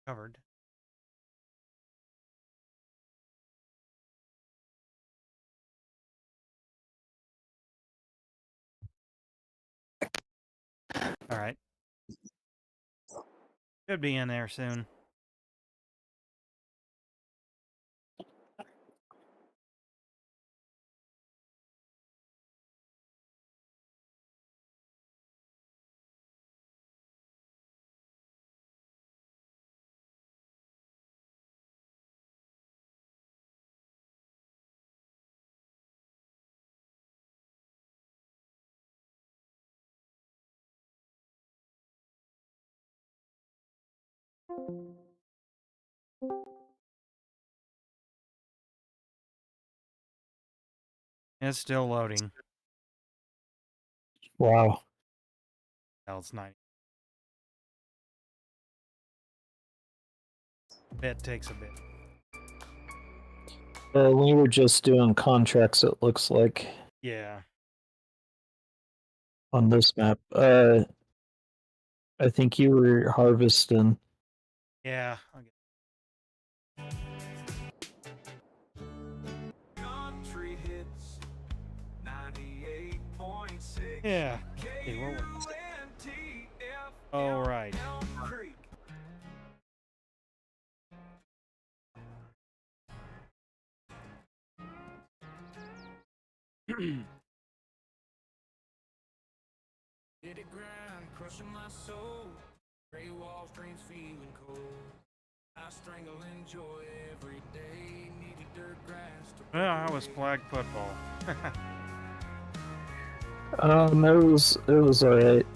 covered. All right. Should be in there soon. It's still loading. Wow. Well, it's 90. It takes a bit. We were just doing contracts, it looks like, Yeah. on this map. I think you were harvesting. Yeah. Yeah. Okay, where were we? Oh, right. Did it grind, crushing my soul. Gray walls, dreams feeling cold. I strangle in joy every day. Needed dirt grass to Well, I was flag football. It was alright.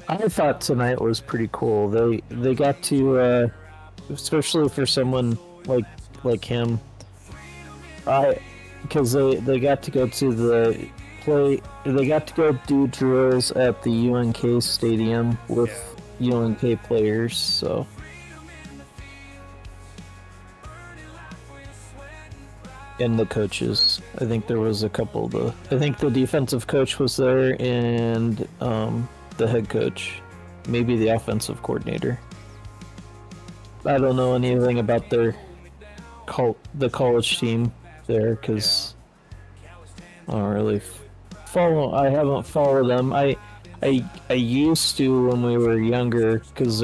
I thought tonight was pretty cool. They got to, especially for someone like him, because they got to go to the play. They got to go do drills at the UNK stadium with UNK players. So. And the coaches. I think there was a couple. I think the defensive coach was there, and the head coach, maybe the offensive coordinator. I don't know anything about the college team there because I don't really follow. I haven't followed them. I used to when we were younger because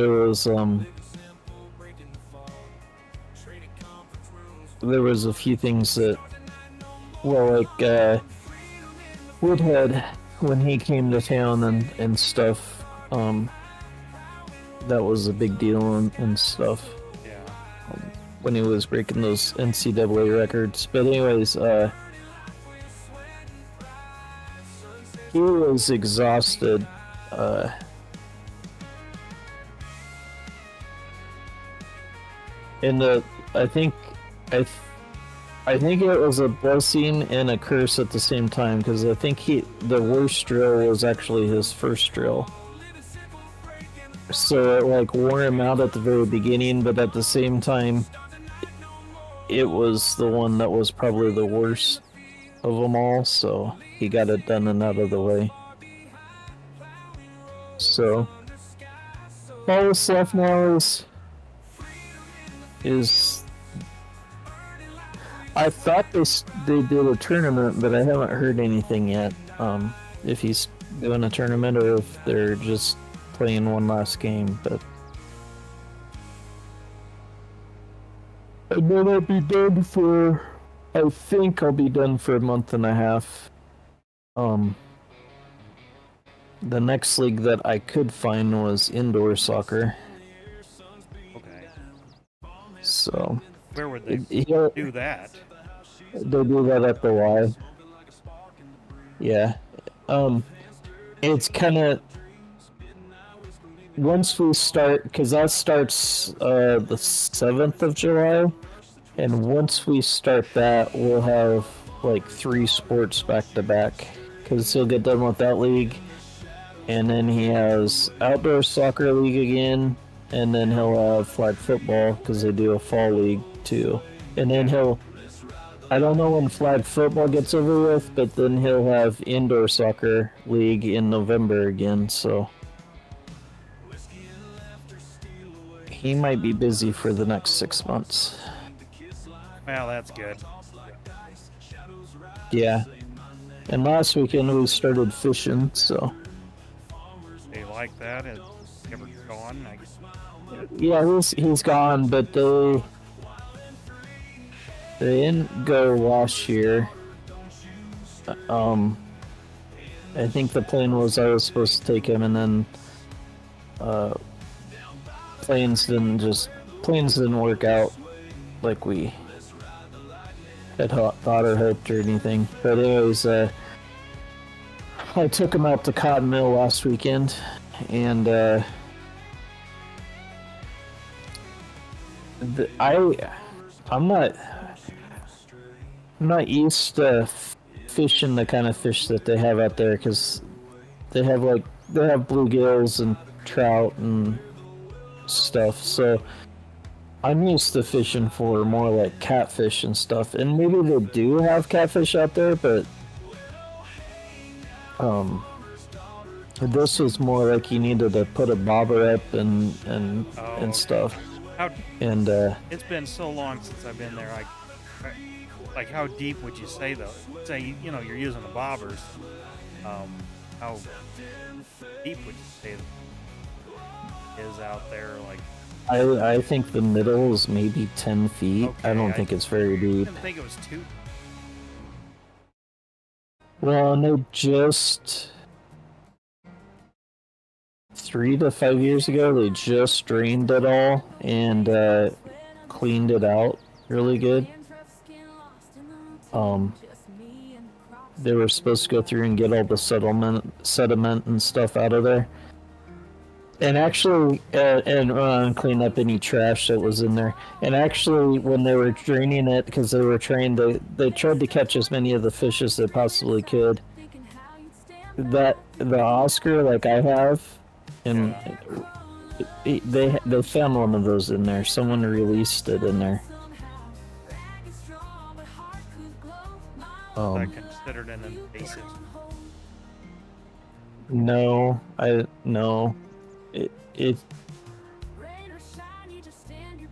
there was a few things that, well, like Woodhead when he came to town and stuff, that was a big deal and stuff. Yeah. When he was breaking those NCAA records. But anyways, he was exhausted. I think it was a blessing and a curse at the same time because I think the worst drill was actually his first drill. So it like wore him out at the very beginning, but at the same time, it was the one that was probably the worst of them all. So he got it done and out of the way. So all this left now is I thought they did a tournament, but I haven't heard anything yet. If he's doing a tournament or if they're just playing one last game, but and then I'll be done for. I think I'll be done for a month and a half. The next league that I could find was indoor soccer. Okay. So. Where would they do that? They do that at the Y. Yeah. It's kind of once we start, because that starts the 7th of July, and once we start that, we'll have like 3 sports back to back, because he'll get done with that league, and then he has outdoor soccer league again, and then he'll have flag football because they do a fall league too, and then I don't know when flag football gets over with, but then he'll have indoor soccer league in November again, so he might be busy for the next 6 months. Well, that's good. Yeah. And last weekend we started fishing, so They like that. It's ever gone. I guess. yeah, he's gone, but they didn't go last year. I think the plan was I was supposed to take him, and then plans didn't work out like we had thought or hoped or anything. But anyways, I took him out to Cotton Mill last weekend, and I'm not used to fishing the kind of fish that they have out there, because they have bluegills and trout and stuff. So I'm used to fishing for more like catfish and stuff, and maybe they do have catfish out there, but this was more like you needed to put a bobber up and stuff. And It's been so long since I've been there. Like how deep would you say though? Say you're using the bobbers. How deep would you say is out there? Like I think the middle is maybe 10 feet. Okay, I don't think it's very deep. I didn't think it was too. Well, no, just 3 to 5 years ago, they just drained it all and cleaned it out really good. They were supposed to go through and get all the sediment and stuff out of there, and actually, and clean up any trash that was in there. And actually, when they were draining it, because they were trained, they tried to catch as many of the fish as they possibly could. The Oscar, like I have, and they found one of those in there. Someone released it in there. I considered an invasive. No. It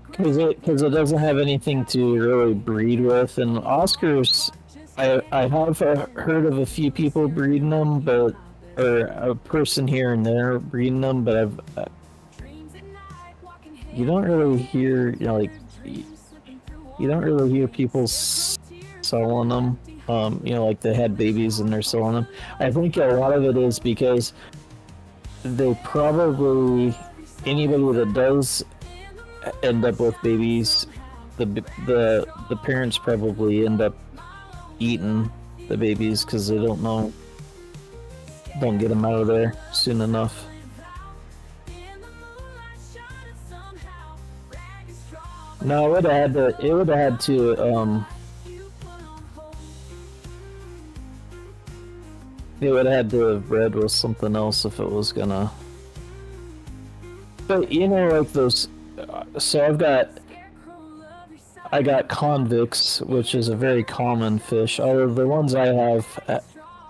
because it doesn't have anything to really breed with. And Oscars, I have heard of a few people breeding them, or a person here and there breeding them, but you don't really hear people selling them. Like they had babies and they're selling them. I think a lot of it is because they probably, anybody that does end up with babies, the parents probably end up eating the babies because they don't get them out of there soon enough. No, it would have had to It would have had to have bred with something else if it was gonna. But like those. So I got convicts, which is a very common fish. Although the ones I have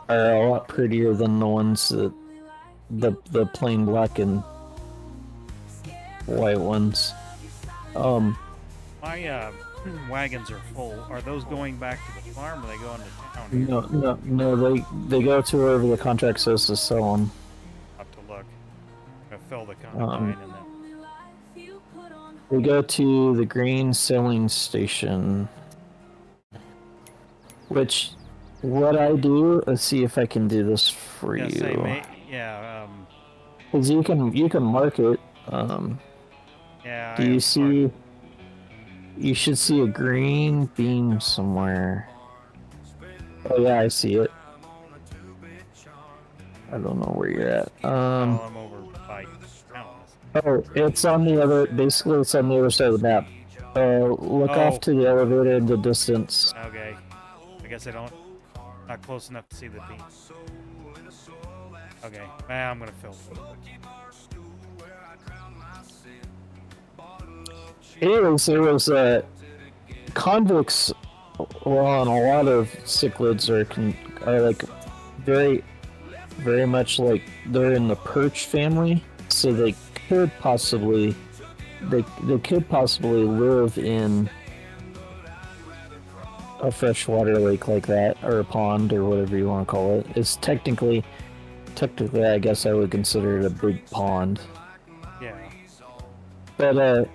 are a lot prettier than the ones that the plain black and white ones. My wagons are full. Are those going back to the farm, or are they going to town? No. They go to wherever the contract says to sell them. Have to look. I fill the combine and then. We go to the grain selling station. Which, what I do, let's see if I can do this for you. Because you can mark it. Yeah. Do you see? You should see a green beam somewhere. Oh yeah, I see it. I don't know where you're at. I'm over by town. Oh, it's on the other. Basically, it's on the other side of the map. Look off to the elevator in the distance. Okay. I guess not close enough to see the beam. Okay. Well, I'm gonna fill. Anyways, there was convicts. Well, and a lot of cichlids are like very, very much like they're in the perch family, so they could possibly they could possibly live in a freshwater lake like that, or a pond, or whatever you want to call it. It's technically, I guess I would consider it a big pond. Yeah. But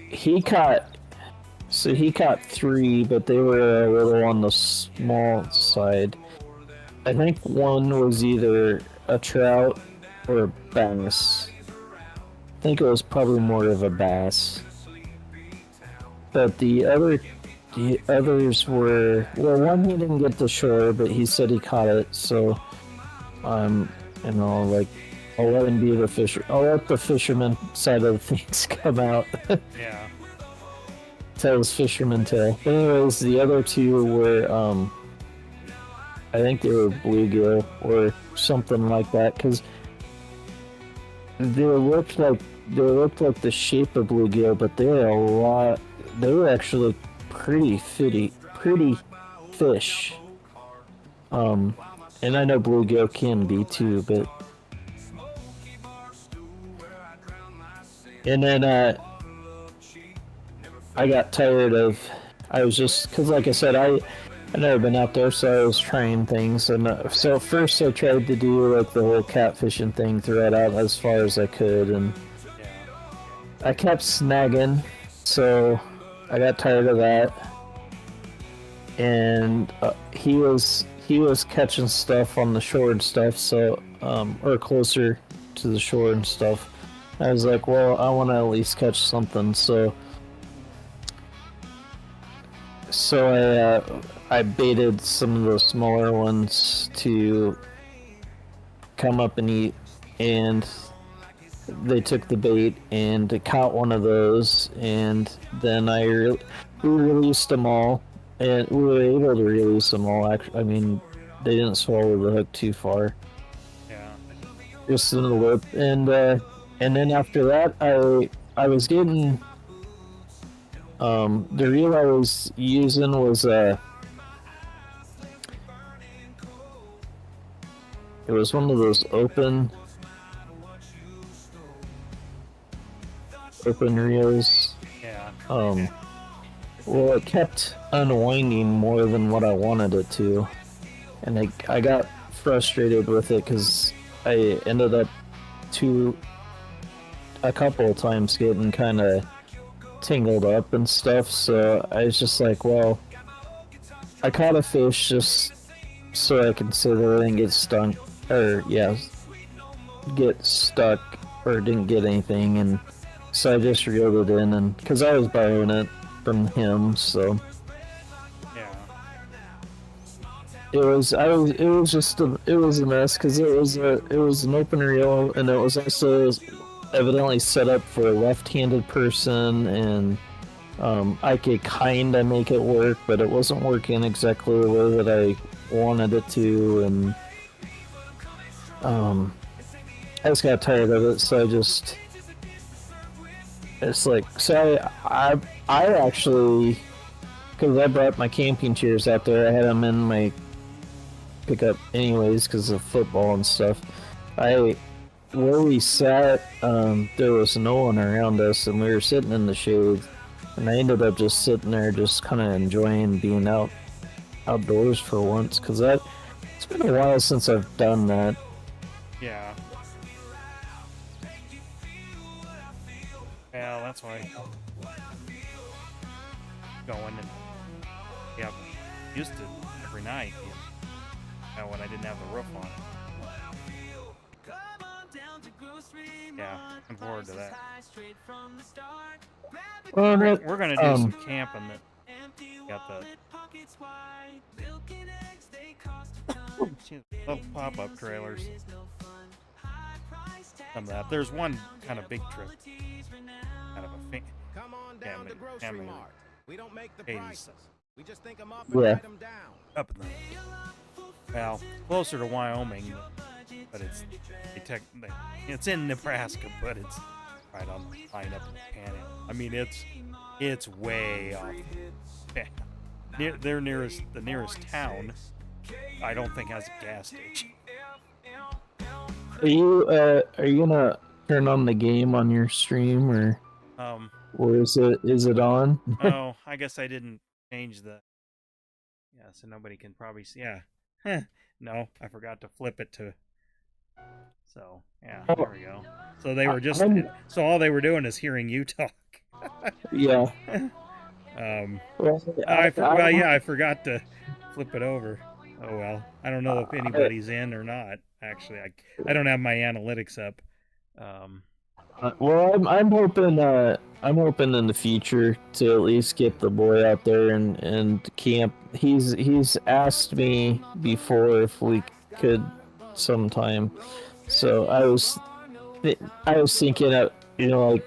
he caught 3, but they were a little on the small side. I think one was either a trout or a bass. I think it was probably more of a bass. But the others were, well, one he didn't get to shore, but he said he caught it. So, like, I'll let him be the fisher. I'll let the fisherman side of things come out. Yeah. Tell his fisherman tale. Anyways, the other 2 were, I think they were bluegill or something like that, because they looked like the shape of bluegill, but they were actually pretty fish. And I know bluegill can be too, but. And then I got tired of. I was just, because like I said, I've never been out there, so I was trying things. And so first I tried to do like the whole catfishing thing, throw it out as far as I could, and I kept snagging, so I got tired of that. And he was catching stuff on the shore and stuff, so or closer to the shore and stuff. I was like, well, I want to at least catch something, so I baited some of the smaller ones to come up and eat, and they took the bait and caught one of those, and then we released them all, and we were able to release them all. Actually, I mean, they didn't swallow the hook too far. Yeah. Just in the lip, and then after that, I was getting. The reel I was using was it was one of those open reels. Yeah. Well, it kept unwinding more than what I wanted it to, and I got frustrated with it because I ended up a couple of times getting kind of tangled up and stuff, so I was just like, well, I caught a fish just so I can say that I didn't get stung, or get stuck, or didn't get anything, and so I just reeled it in, and because I was borrowing it from him, so Yeah. it was a mess, because it was an open reel, and it was also evidently set up for a left-handed person, and I could kinda make it work, but it wasn't working exactly the way that I wanted it to, and I just got tired of it, so it's like, so I actually, because I brought my camping chairs out there, I had them in my pickup anyways because of football and stuff. Where we sat, there was no one around us, and we were sitting in the shade, and I ended up just sitting there, just kind of enjoying being outdoors for once, because it's been a while since I've done that. Yeah. Well, that's why going and used to every night. When I didn't have the roof on. Yeah, looking forward to that. Well, We're gonna do some camping. That got the little pop-up trailers. Some of that. There's one kind of big trip. Kind of a thing. Come on down to Grocery Mart. We don't make the 80s. prices. We just think them up and write them down. Up in the closer to Wyoming, but it's in Nebraska, but it's right on the line up in the Panhandle. I mean, it's way off. The nearest town, I don't think has a gas station. Are you turn on the game on your stream, Um, or is it on? oh, I guess I didn't change the. Yeah, so nobody can probably see. Yeah. No, I forgot to flip it to. So yeah, there we go. So they were just. So all they were doing is hearing you talk. Yeah. Well, Well, yeah, I forgot to flip it over. Oh well, I don't know if anybody's in or not. Actually, I don't have my analytics up. Well, I'm hoping I'm hoping in the future to at least get the boy out there and camp. He's asked me before if we could sometime. So I was thinking of, like,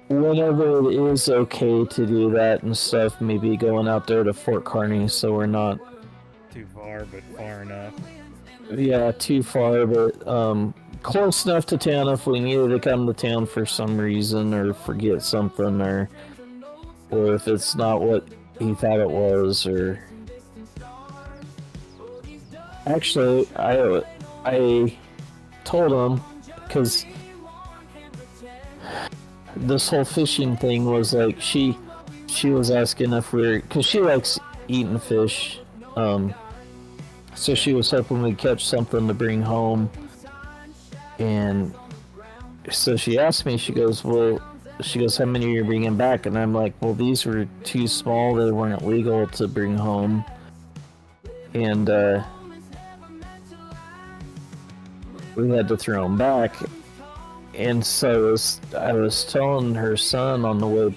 whenever it is okay to do that and stuff, maybe going out there to Fort Kearney, so we're not too far, but far enough. Yeah, too far, but close enough to town if we needed to come to town for some reason or forget something, or if it's not what he thought it was, or actually I told him, because this whole fishing thing was like, she was asking if because she likes eating fish, so she was hoping we'd catch something to bring home. And so she asked me, she goes, how many are you bringing back? And I'm like, well, these were too small. They weren't legal to bring home. And we had to throw them back. And so I was telling her son on the way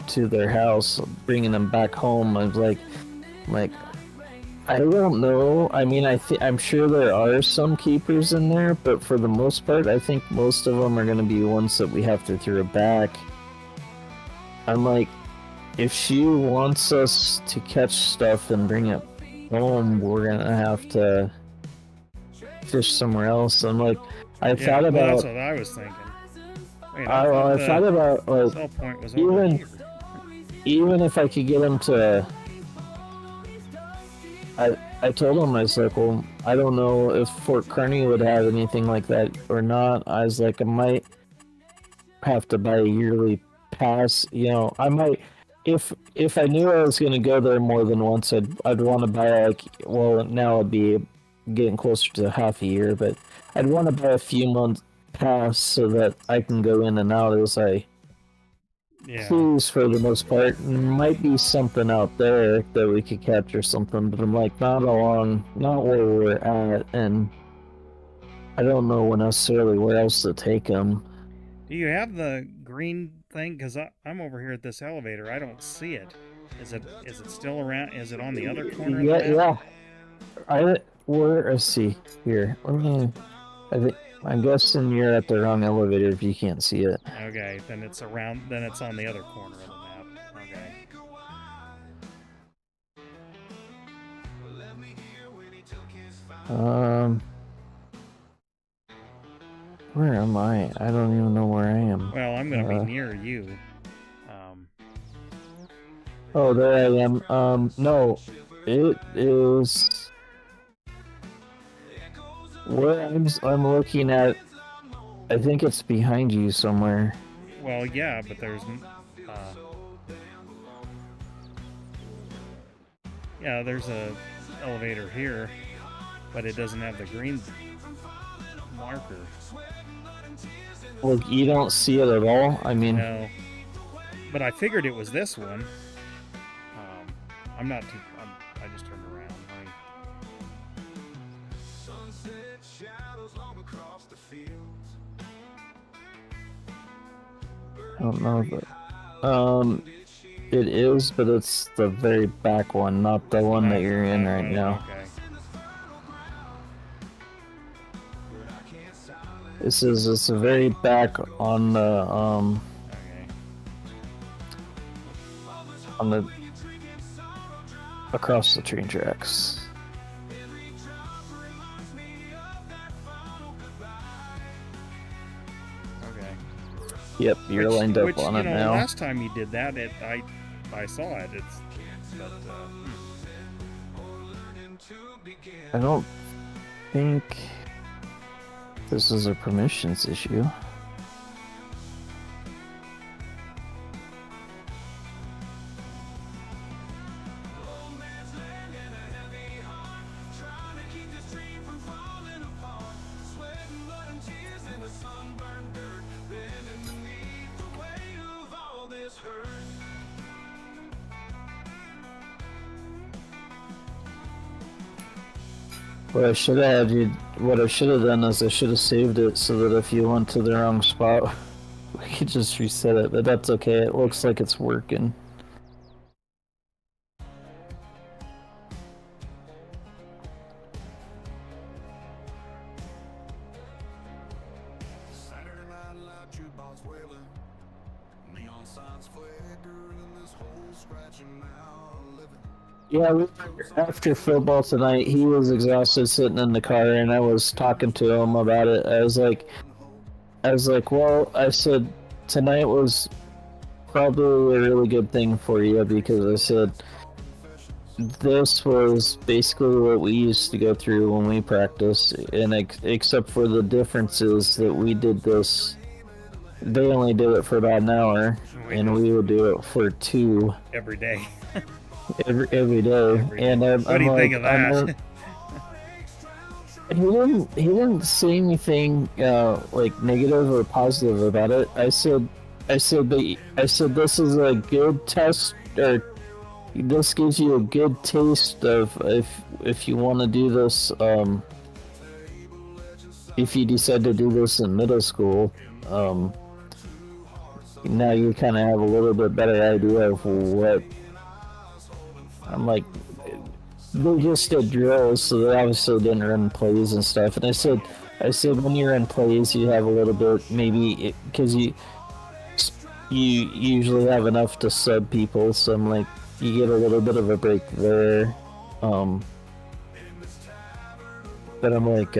to their house, bringing them back home, I was like, I don't know. I mean, I'm sure there are some keepers in there, but for the most part, I think most of them are going to be ones that we have to throw back. I'm like, if she wants us to catch stuff and bring it home, we're going to have to fish somewhere else. I'm like, I thought about. That's what I was thinking. Wait, I thought about, like, sell point was over here. Even if I could get him to. I told him, I was like, well, I don't know if Fort Kearney would have anything like that or not. I was like, I might have to buy a yearly pass. I might, if I knew I was going to go there more than once, I'd want to buy, like, well, now it'd be getting closer to half a year, but I'd want to buy a few months pass so that I can go in and out as I please, for the most part. There might be something out there that we could catch or something, but I'm like, not where we're at, and I don't know necessarily where else to take them. Do you have the green thing? Because I'm over here at this elevator. I don't see it. Is it still around? Is it on the other corner? Yeah. Let's see here. I'm guessing you're at the wrong elevator if you can't see it. Okay, then it's around. Then it's on the other corner of the map. Okay. Where am I? I don't even know where I am. Well, I'm gonna be near you. Oh, there I am. No, it is. Where I'm looking at, I think it's behind you somewhere. Well, yeah, but there's there's a elevator here, but it doesn't have the green marker. Well, you don't see it at all? I mean, no. But I figured it was this one. I'm not too. I just turned around. I don't know, but it is, but it's the very back one, not the one that you're in right now. Okay. It's the very back on the on the across the train tracks. Yep, you're lined up on it now. Last time you did that, I saw it. I don't think. This is a permissions issue. What I should have done is I should have saved it so that if you went to the wrong spot, we could just reset it. But that's okay. It looks like it's working. Saturday night live jukebox wailing, neon signs flicker in this hole scratching out living. Yeah, after football tonight, he was exhausted sitting in the car, and I was talking to him about it. I was like, well, I said, tonight was probably a really good thing for you because I said, this was basically what we used to go through when we practiced, and except for the differences that we did this, they only did it for about an hour, and we would do it for 2 every day. every day. And what do you think of that? He didn't say anything like negative or positive about it. I said this is a good test, or this gives you a good taste of if you want to do this. If you decide to do this in middle school, now you kind of have a little bit better idea of what. I'm like, they just did drills, so they obviously didn't run plays and stuff. And I said when you run plays, you have a little bit, maybe, because you usually have enough to sub people, so I'm like, you get a little bit of a break there. But I'm like,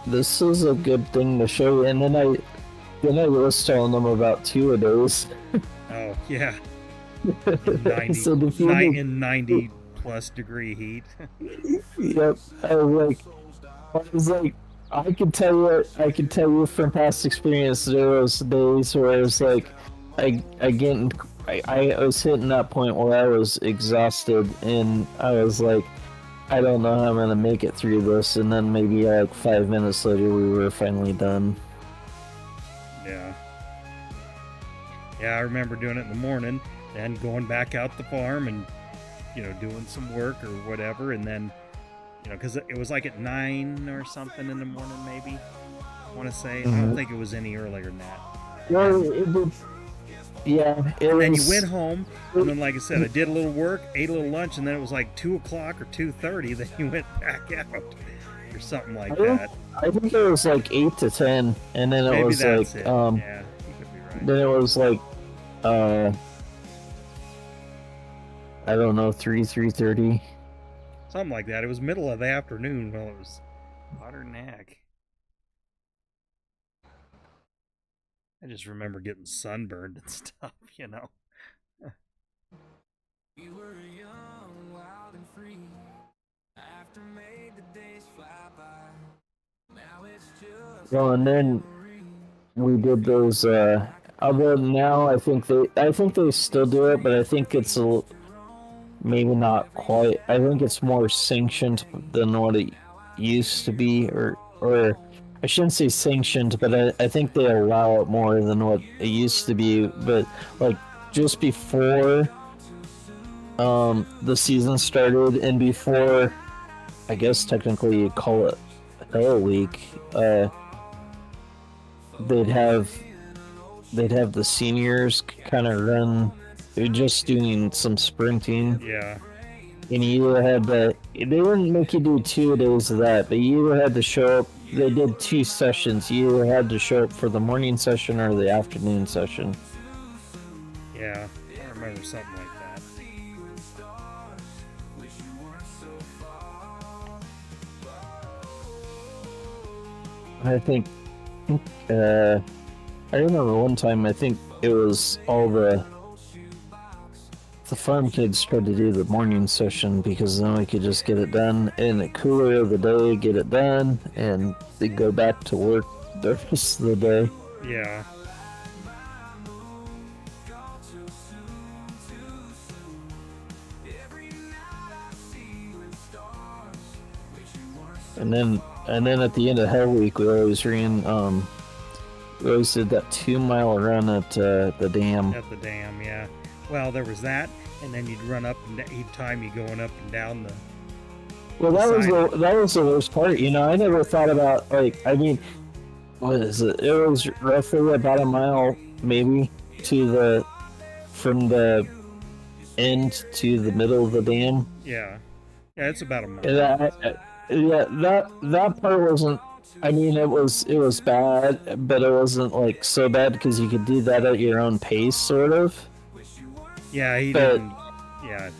this is a good thing to show you. And then I was telling them about 2-a-days. Oh, yeah. In 90 plus degree heat. Yep. I was like, I can tell you from past experience, there was days where I was like, I was hitting that point where I was exhausted, and I was like, I don't know how I'm gonna make it through this. And then maybe like 5 minutes later, we were finally done. Yeah. Yeah, I remember doing it in the morning. And going back out the farm and, doing some work or whatever. And then, because it was like at 9 or something in the morning, maybe. I want to say. I don't think it was any earlier than that. Well, it was. Yeah. And then you went home, and then, like I said, I did a little work, ate a little lunch, and then it was like 2 o'clock or 2:30. Then you went back out or something like that. I think it was like 8 to 10, and then it maybe was that's like, it. Yeah, you could be right. Then it was like, I don't know, 3:30. Something like that. It was middle of the afternoon while it was hotter than heck. I just remember getting sunburned and stuff, We were young, wild and free. After made the days fly by. Now it's just Well, and then we did those. Although now I think they still do it, but I think it's maybe not quite. I think it's more sanctioned than what it used to be, or I shouldn't say sanctioned, but I think they allow it more than what it used to be. But like just before the season started, and before, I guess technically you call it Hell Week, they'd have the seniors kind of run. They're just doing some sprinting. Yeah. And you either had they didn't make you do 2 days of that, but you either had to show up. They did 2 sessions. You either had to show up for the morning session or the afternoon session. Yeah, I remember something like that. I think, I remember one time, I think it was all the farm kids tried to do the morning session because then we could just get it done in the cooler of the day, get it done, and then go back to work the rest of the day. Yeah. And then at the end of Hell Week, we always ran. We always did that 2-mile run at the dam. At the dam, yeah. Well, there was that, and then you'd run up and he'd time you going up and down the. Well, that was the worst part. You know, I never thought about what is it? It was roughly about a mile, maybe, from the end to the middle of the dam. Yeah, it's about a mile. That part wasn't. I mean, it was bad, but it wasn't like so bad because you could do that at your own pace, sort of. Yeah, he didn't. Yeah,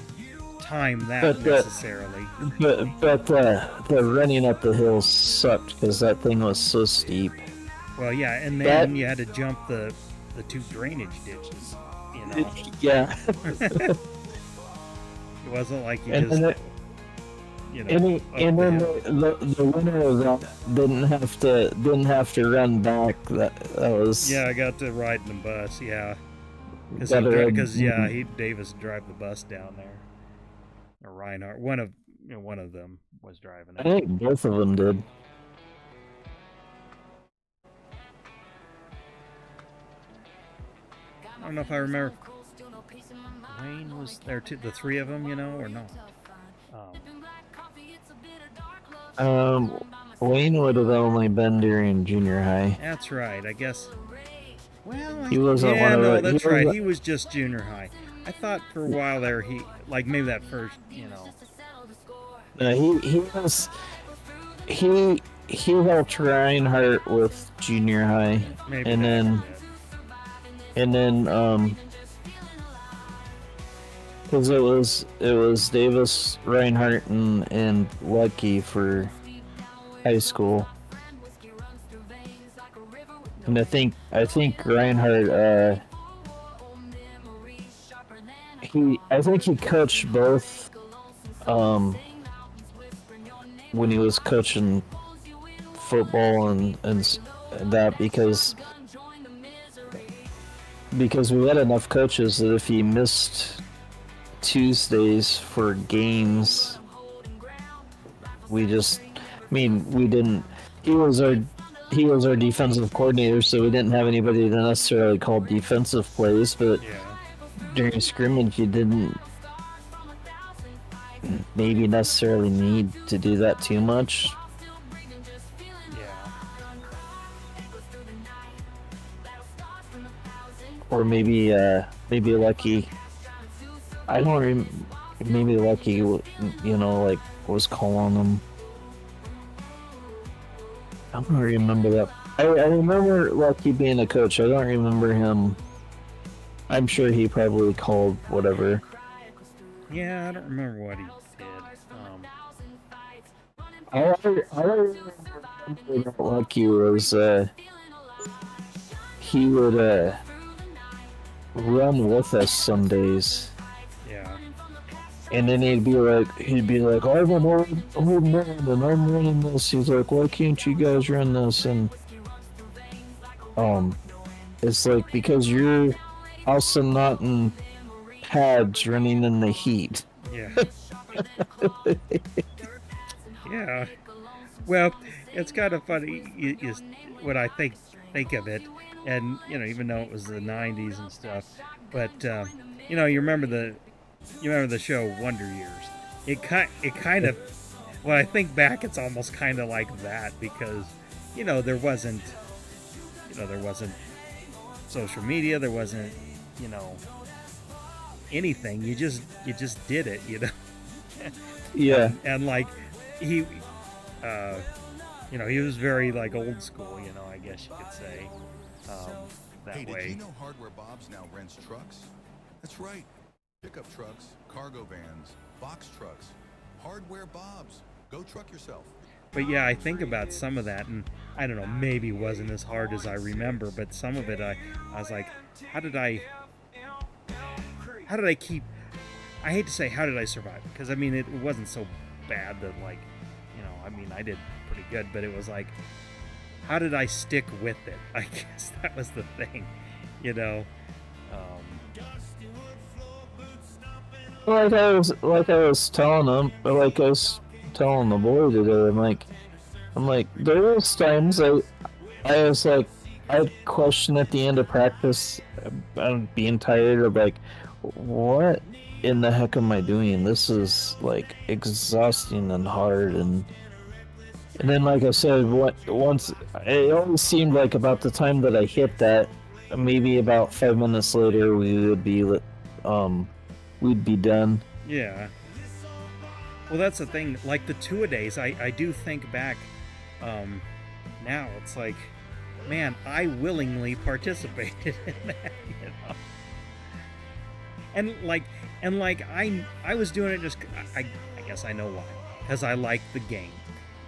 time that necessarily. But the running up the hill sucked because that thing was so steep. Well, yeah, and then you had to jump the 2 drainage ditches. You know. Yeah. It wasn't like you just. And then the winner of that didn't have to run back. That was. Yeah, I got to ride in the bus. Yeah, because Davis drive the bus down there, or Reinhardt. One of them was driving it. I think both of them did. I don't know if I remember. Wayne was there too. The 3 of them, or no? Wayne would have only been during junior high. That's right. I guess. Well, he wasn't one of no, it. That's right. He was just junior high. I thought for a while there he maybe that first, He helped Reinhardt with junior high, maybe and then because it was Davis, Reinhardt, and Lucky for high school, and I think Reinhardt he coached both when he was coaching football and that because we had enough coaches that if he missed Tuesdays for games, we didn't. He was our defensive coordinator, so we didn't have anybody to necessarily call defensive plays, but during scrimmage you didn't maybe necessarily need to do that too much. Or maybe Lucky. I don't maybe Lucky, was calling them. I don't remember that. I remember Lucky being a coach. I don't remember him. I'm sure he probably called whatever. Yeah, I don't remember what he did. All I remember about Lucky was he would run with us some days. Yeah. And then he'd be like, I'm an old man and I'm running this. He's like, why can't you guys run this? And it's like, because you're also not in pads running in the heat. Yeah. Yeah. Well, it's kind of funny is what I think of it, and even though it was the 90s and stuff, but you remember the show Wonder Years. It kind of, when I think back, it's almost kind of like that, because there wasn't social media, there wasn't anything. You just did it, Yeah. and like he he was very like old school, I guess you could say, that hey, way. Did you know Hardware Bob's now rents trucks? That's right. Pickup trucks, cargo vans, box trucks. Hardware Bob's. Go truck yourself. But yeah, I think about some of that, and I don't know, maybe it wasn't as hard as I remember, but some of it I was like, how did I keep I hate to say how did I survive, because I mean it wasn't so bad that, like, you know, I mean I did pretty good, but it was like, how did I stick with it? I guess that was the thing, you know. Like I was telling them, like I was telling the boy today, I'm like, there was times I was like, I'd question at the end of practice, I'm being tired of like, what in the heck am I doing? This is like exhausting and hard, and then like I said, once it always seemed like about the time that I hit that, maybe about 5 minutes later we would be we'd be done. Yeah. Well, that's the thing. Like the two-a-days, I do think back. Now it's like, man, I willingly participated in that, you know. And like I was doing it just I guess I know why, because I liked the game,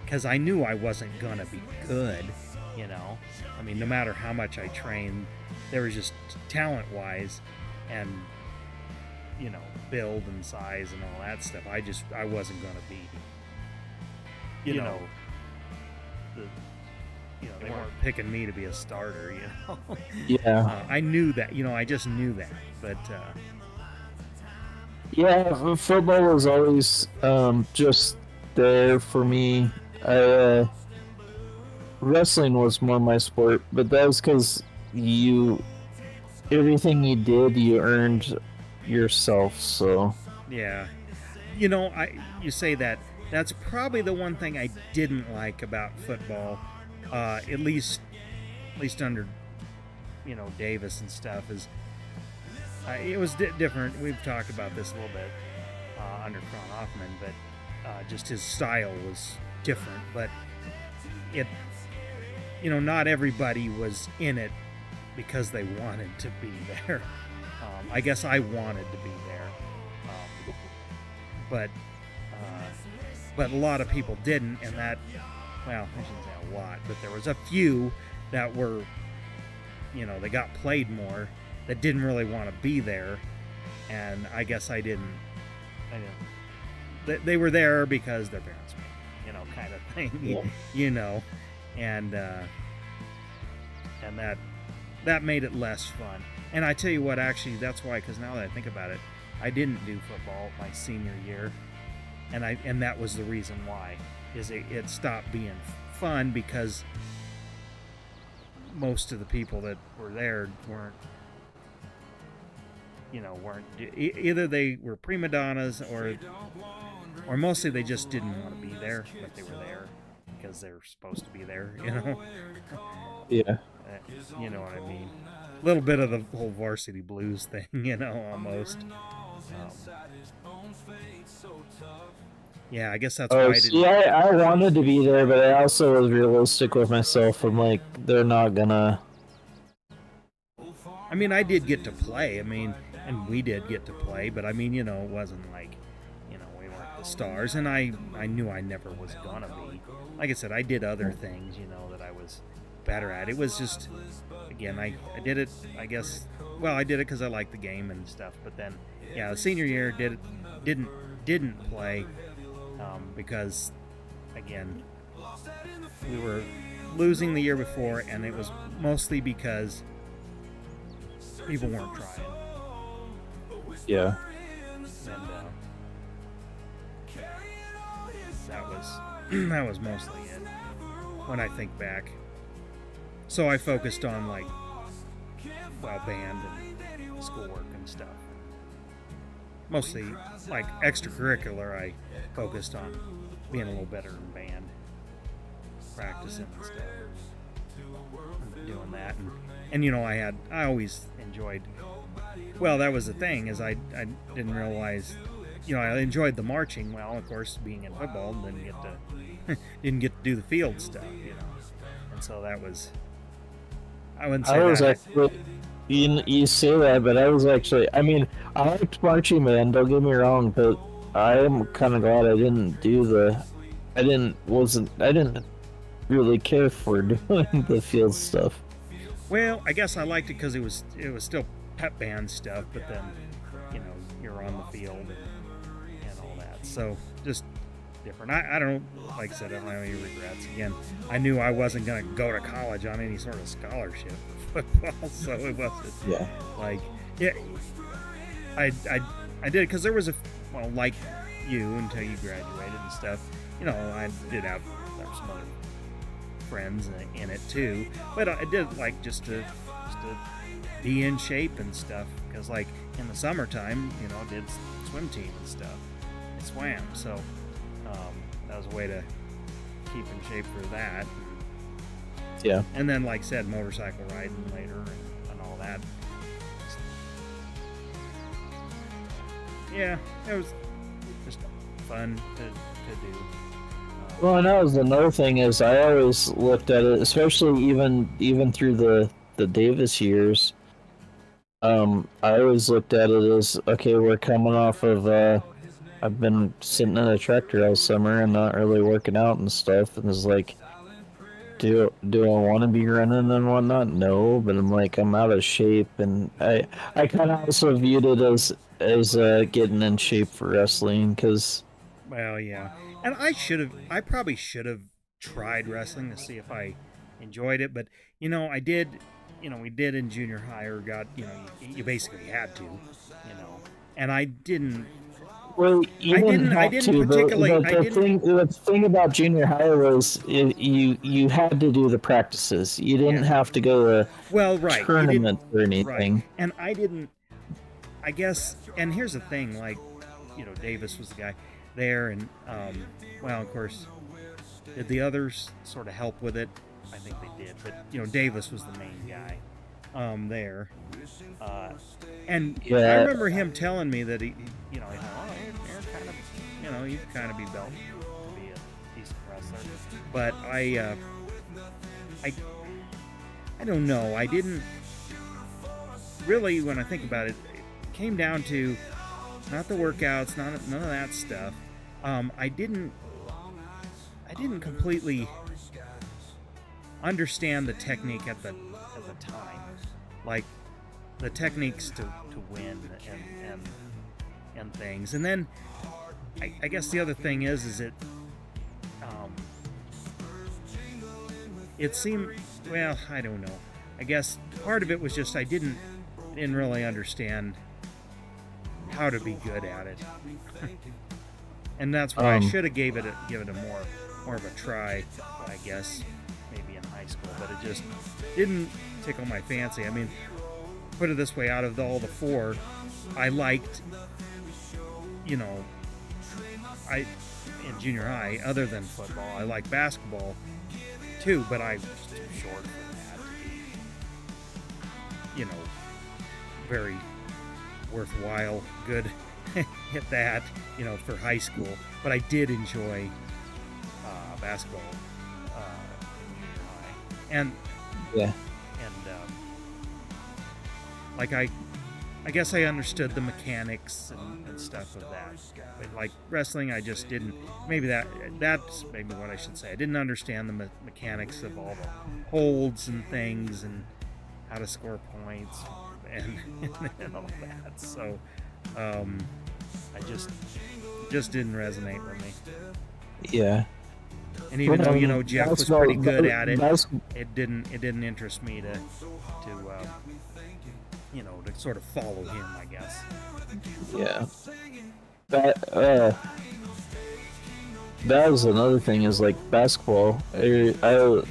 because I knew I wasn't gonna be good, you know. I mean, no matter how much I trained, there was just talent-wise and, you know, build and size and all that stuff. I wasn't gonna be, you know, they weren't picking me to be a starter, you know. Yeah. I knew that, you know, I just knew that, but yeah, football was always just there for me. Wrestling was more my sport, but that was because everything you did, you earned yourself. So yeah, you know, you say that. That's probably the one thing I didn't like about football, at least under, you know, Davis and stuff, is it was different. We've talked about this a little bit under Kron Hoffman, but just his style was different. But it, you know, not everybody was in it because they wanted to be there. I guess I wanted to be there, but a lot of people didn't, and that, well, I shouldn't say a lot, but there was a few that were, you know, they got played more, that didn't really want to be there, and I guess I didn't. They were there because their parents made, you know, kind of thing, yeah. You know, and that made it less fun. And I tell you what, actually, that's why, because now that I think about it, I didn't do football my senior year, and that was the reason why, is it stopped being fun because most of the people that were there weren't either they were prima donnas or mostly they just didn't want to be there, but they were there because they were supposed to be there, you know. Yeah. You know what I mean? A little bit of the whole varsity blues thing, you know, almost. Yeah, I guess that's why I didn't. Yeah, I wanted to be there, but I also was realistic with myself. I'm like, they're not gonna. I mean, I did get to play. I mean, and we did get to play, but I mean, you know, it wasn't like, you know, we weren't the stars, and I knew I never was gonna be. Like I said, I did other things, you know, that I was better at. It was just, again, I did it, I guess, well, I did it because I liked the game and stuff, but then, yeah, the senior year didn't play because, again, we were losing the year before, and it was mostly because people weren't trying. Yeah. And that was mostly it when I think back. So I focused on, like, well, band and schoolwork and stuff. Mostly, like, extracurricular, I focused on being a little better in band, practicing and stuff, and doing that. And you know, I always enjoyed, well, that was the thing, is I didn't realize, you know, I enjoyed the marching. Well, of course, being in football, didn't get to do the field stuff, you know. And so that was, I wouldn't say I was that. actually, you say that, but I was actually, I mean, I liked marching band, don't get me wrong, but I am kind of glad I didn't do I didn't really care for doing the field stuff. Well, I guess I liked it because it was still pep band stuff, but then, you know, you're on the field and all that. So just different. I don't, like I said, I don't have any regrets. Again, I knew I wasn't going to go to college on any sort of scholarship for football, so it wasn't like, yeah, I did it because there was well, like you, until you graduated and stuff, you know, I did have some other friends in it too, but I did like just to be in shape and stuff, because like in the summertime, you know, I did swim team and stuff. I swam, so that was a way to keep in shape for that. Yeah. And then, like I said, motorcycle riding later and all that. Yeah, it was just fun to do. Well, and that was another thing is I always looked at it, especially even through the Davis years. I always looked at it as, okay, we're coming off of I've been sitting in a tractor all summer and not really working out and stuff, and it's like, do I want to be running and whatnot? No, but I'm like, I'm out of shape, and I kind of also viewed it as getting in shape for wrestling, because Well, yeah, and I probably should have tried wrestling to see if I enjoyed it, but you know, I did. You know, we did in junior high, or got, you know, you basically had to, you know, and I didn't. Well, you didn't have to. The thing about junior high was you had to do the practices. You didn't have to go to tournaments or anything. Right. And I didn't. I guess. And here's the thing, like, you know, Davis was the guy there, and well, of course, did the others sort of help with it? I think they did, but you know, Davis was the main guy there, and I remember him telling me that he you know, you're kind of, you know, you kind of be built to be a decent wrestler, but I don't know. I didn't really, when I think about it, it came down to not the workouts, none of that stuff. I didn't completely understand the technique at the time, like the techniques to win and things. And then I guess the other thing is it seemed, well, I don't know. I guess part of it was just I didn't really understand how to be good at it, and that's why I should have given it a more of a try, I guess, maybe in high school. But it just didn't tickle my fancy. I mean, put it this way: out of all the four, I liked, you know, in junior high, other than football, I liked basketball too, but I was too short for that to be, you know, very worthwhile good at that, you know, for high school. But I did enjoy basketball and like I guess I understood the mechanics and stuff of that, but like wrestling, I just didn't. Maybe that's maybe what I should say. I didn't understand the mechanics of all the holds and things and how to score points and all that. So I just didn't resonate with me. Yeah. And even though, you know, Jeff was pretty good at it, it didn't interest me to you know, to sort of follow him, I guess. Yeah. That was another thing, is like basketball. I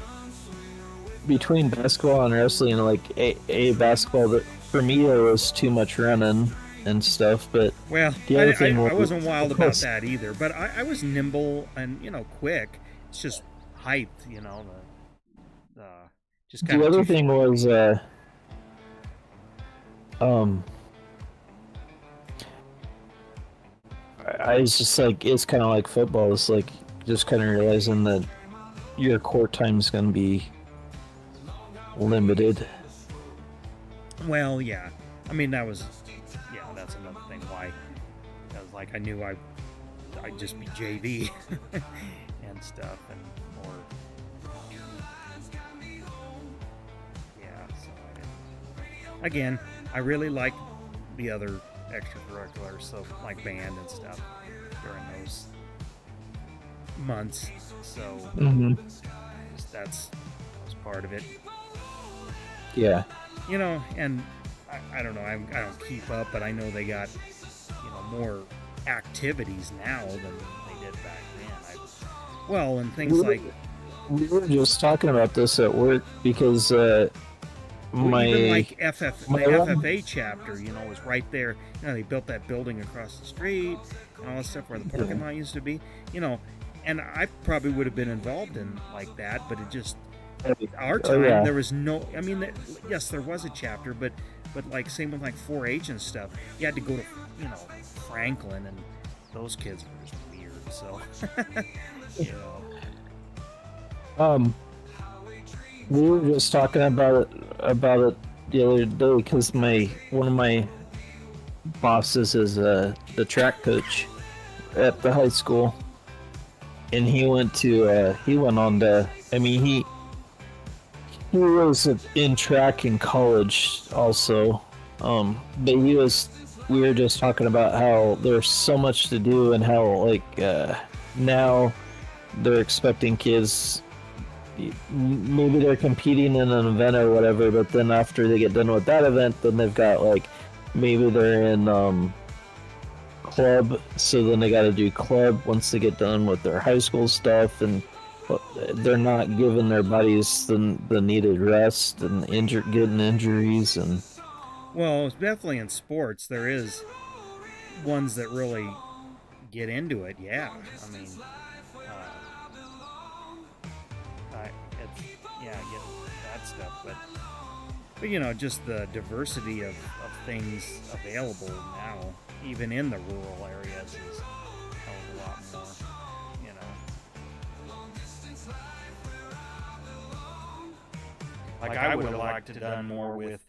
between basketball and wrestling, like a basketball, that for me it was too much running and stuff, but well, I wasn't wild about that either, but I was nimble and, you know, quick. It's just height, you know, just kind the of other thing was I was just like, it's kind of like football. It's like just kind of realizing that your court time is going to be limited. Well, yeah. I mean, that's another thing why I was like, I knew I'd just be JV and stuff, and more. Yeah, so again, I really like the other extracurriculars, so like band and stuff during those months. So that was part of it. Yeah. You know, and I don't know, I don't keep up, but I know they got, more activities now than they did back then. And things like... We were just talking about this at work because even like the FFA chapter, was right there. They built that building across the street and all that stuff where the parking lot used to be. And I probably would have been involved in like that, but it just... Our time, there was no... I mean, yes, there was a chapter, but like same with like 4-H and stuff. You had to go to, Franklin, and those kids were just weird. So, we were just talking about it the other day because one of my bosses is the track coach at the high school, and he went on to... I mean, he was in track in college also, but we were just talking about how there's so much to do and how now they're expecting kids, maybe they're competing in an event or whatever, but then after they get done with that event, then they've got maybe they're in club, so then they got to do club once they get done with their high school stuff, and they're not giving their bodies the needed rest and getting injuries. And well, definitely in sports there is ones that really get into it. Yeah, I mean, I get that stuff, but just the diversity of things available now, even in the rural areas, is a lot more. Like I would have liked to have done more with,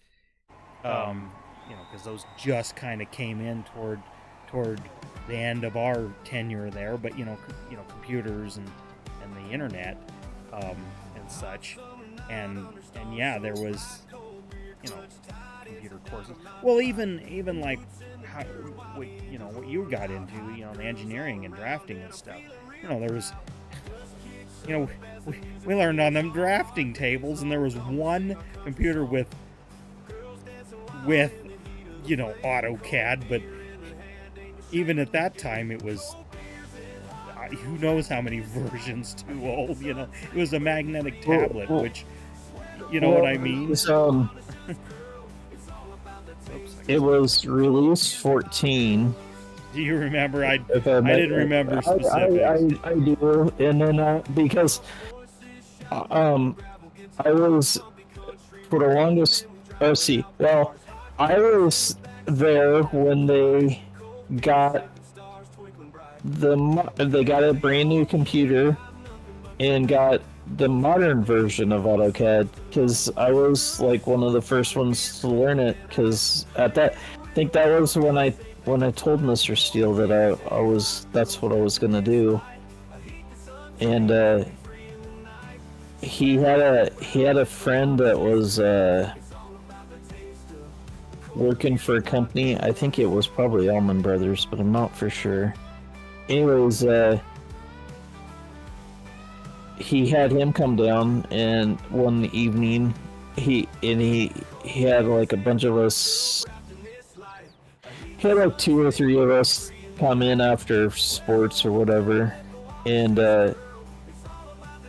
because those just kind of came in toward the end of our tenure there. But computers and the internet and such, and yeah, there was computer courses. Well, even like what you got into, the engineering and drafting and stuff. There was. We learned on them drafting tables, and there was one computer with AutoCAD, but even at that time it was who knows how many versions too old. It was a magnetic tablet, which what I mean. It was release 14. Do you remember? I didn't remember specifics. I do, and then because I was for the longest. Well, I was there when they got a brand new computer and got the modern version of AutoCAD, because I was like one of the first ones to learn it, because I think that was when I told Mr. Steele that that's what I was gonna do, and he had a friend that was working for a company. I think it was probably Allman Brothers, but I'm not for sure. Anyways, he had him come down, and one evening he had like a bunch of us. He had like 2 or 3 of us come in after sports or whatever, and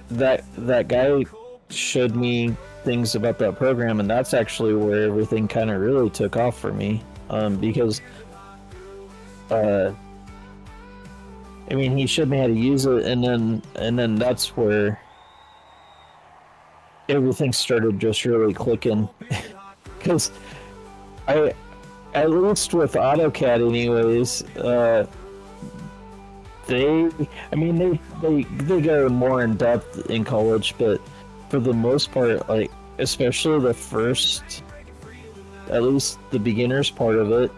that guy showed me things about that program, and that's actually where everything kind of really took off for me, because I mean, he showed me how to use it, and then that's where everything started just really clicking, because at least with AutoCAD anyways, they go more in depth in college, but for the most part, like especially the first, at least the beginners part of it,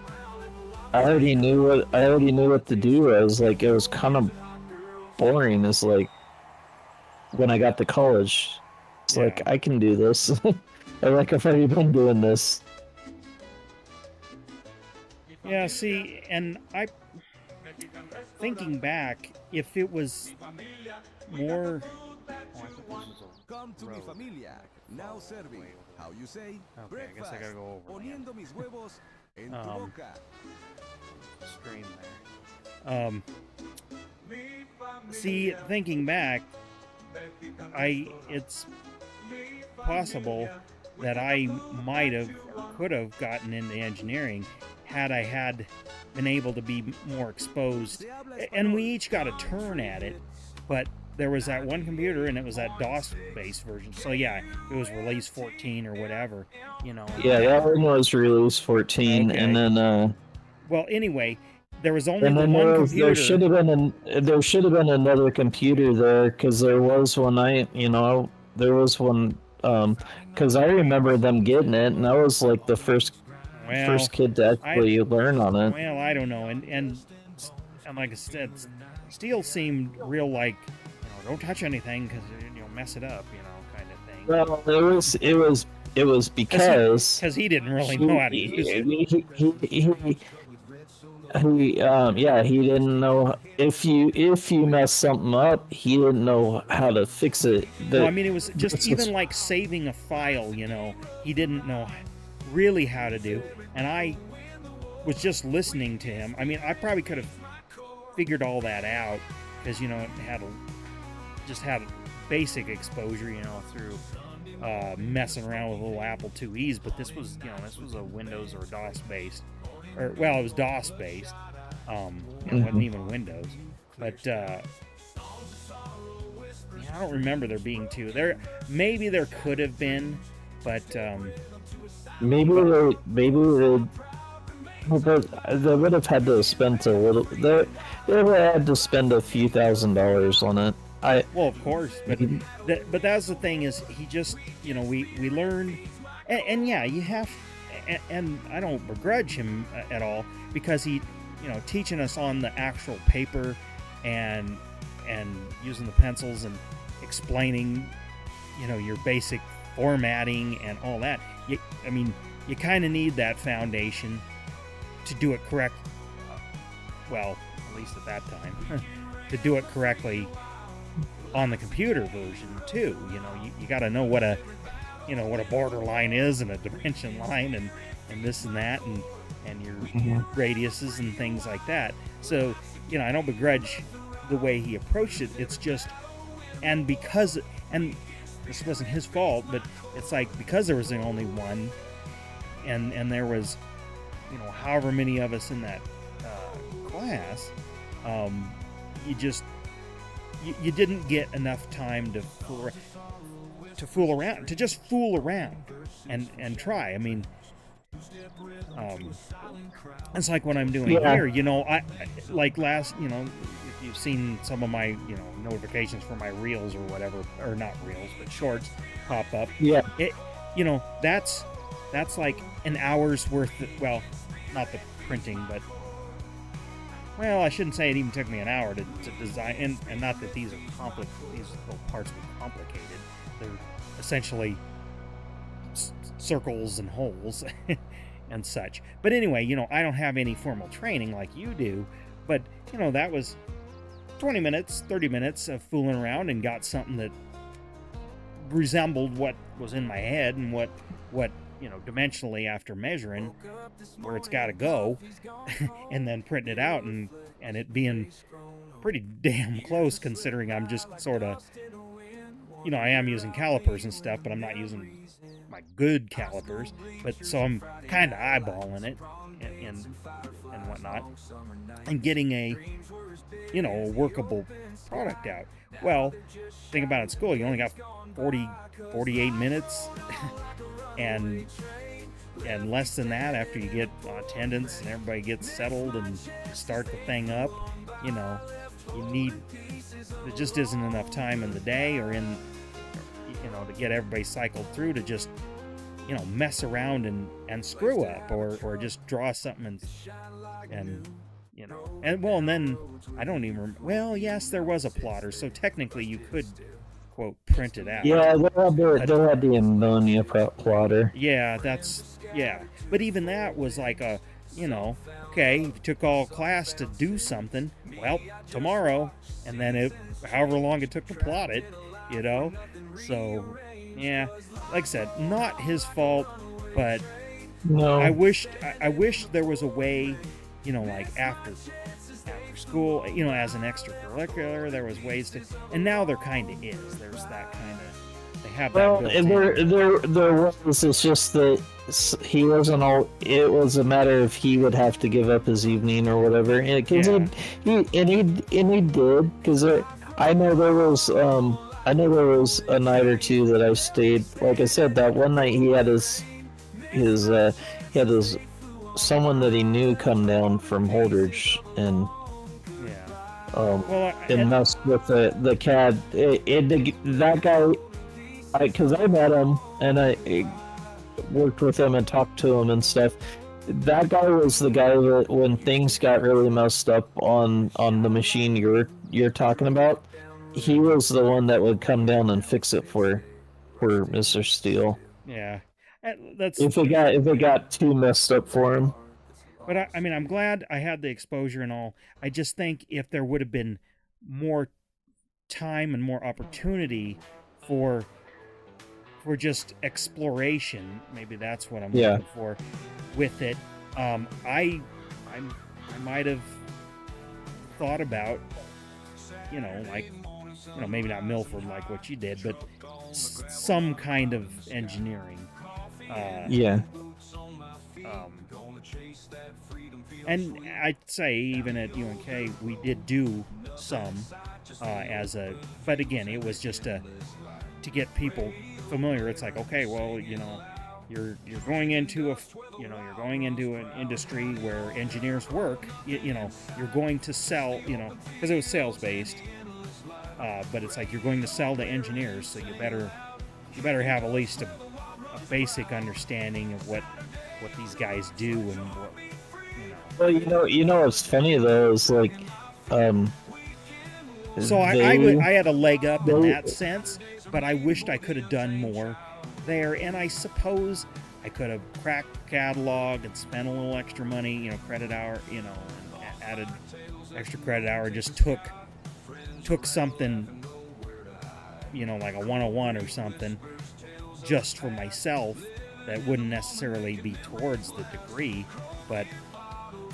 I already knew what to do. It was kind of boring. It's like when I got to college, it's like I can do this. I've already been doing this. Yeah, see, and I, thinking back, if it was more. Oh, I thought this was Come to a mi road. familia. Now serving. How you say? Okay, I guess I gotta go over land. Poniendo mis huevos en tu Um, boca. Stream there. See, thinking back, it's possible that I might have or could have gotten into engineering had I had been able to be more exposed. And we each got a turn at it, but there was that one computer and it was that DOS-based version. So yeah, it was release 14 or whatever, you know. Yeah, that one was release 14, Okay. and then Well, anyway, there was only and the then one there computer. should have been there should have been another computer there, because there was one there was one, because I remember them getting it, and I was like the first kid to actually learn on it. Well, I don't know, and like I said, Steele seemed real like, don't touch anything because you'll mess it up, kind of thing. Well, it was because he didn't really know how to use it. He didn't know if you messed something up, he didn't know how to fix it. Well, I mean, it was just even like saving a file, he didn't know really how to do, and I was just listening to him. I mean, I probably could have figured all that out because it had basic exposure, through messing around with little Apple IIe's. But this was a Windows or DOS based, it was DOS based. It wasn't even Windows. But I don't remember there being two. Maybe there could have been, but maybe they would have had to spend a little. They would have had to spend a few $1,000s on it. Well, of course, but that's the thing is he just we learned, and yeah, you have, and I don't begrudge him at all because he teaching us on the actual paper and using the pencils and explaining your basic formatting and all that. You kind of need that foundation to do it correct. Well, at least at that time, to do it correctly on the computer version too. You got to know what a border line is and a dimension line and this and that and your radiuses and things like that. So I don't begrudge the way he approached it. It's just, and because this wasn't his fault, but it's like because there was only one, and there was however many of us in that class, you didn't get enough time to fool around and try. I mean, it's like what I'm doing here. I like last. If you've seen some of my notifications for my reels or whatever, or not reels but shorts pop up. Yeah. That's like an hour's worth. Well, not the printing, but I shouldn't say it even took me an hour to design. And not that these little parts were complicated. They're essentially circles and holes and such. But anyway, I don't have any formal training like you do, but that was 20 minutes, 30 minutes of fooling around and got something that resembled what was in my head and what dimensionally after measuring where it's got to go and then printing it out and it being pretty damn close considering I'm just sort of I am using calipers and stuff, but I'm not using my good calipers, but so I'm kind of eyeballing it and whatnot and getting a workable product out. Well, think about it, at school you only got 48 minutes and less than that after you get attendance and everybody gets settled and start the thing up. There just isn't enough time in the day or in to get everybody cycled through to just mess around and screw up or just draw something and then I don't even yes, there was a plotter, so technically you could quote print it out. Yeah, they had the ammonia plotter. Yeah, but even that was like okay, you took all class to do something. Well, tomorrow, and then however long it took to plot it, So, yeah, like I said, not his fault, but No. I wish there was a way, like after school, as an extracurricular, there was ways to, and now there kind of is. There's that kind of, they have that Well, built and in. there was. It's just that he wasn't all. It was a matter of he would have to give up his evening or whatever, and because Yeah. he did. Because I know there was a night or two that I stayed. Like I said, that one night he had his he had his someone that he knew come down from Holdridge and Yeah. um Well, and messed with the CAD. That guy, because I met him and I worked with him and talked to him and stuff. That guy was the guy that when things got really messed up on the machine you're talking about, he was the one that would come down and fix it for Mr. Steele. yeah. That's. If it got too messed up for him. But I mean, I'm glad I had the exposure and all. I just think if there would have been more time and more opportunity for just exploration, maybe that's what I'm looking for with it. I might have thought about, like, maybe not Milford like what you did, but some kind of engineering. Yeah. And I'd say even at UNK we did do some but again, it was just to get people familiar. It's like, okay, well, you're going into you're going into an industry where engineers work. You're going to sell, because it was sales based. But it's like you're going to sell to engineers, so you better have at least a basic understanding of what these guys do and what. Well, what's funny though is like, So I had a leg up in that sense, but I wished I could have done more there, and I suppose I could have cracked catalog and spent a little extra money, credit hour, and added extra credit hour, just took something, like a 101 or something, just for myself that wouldn't necessarily be towards the degree, but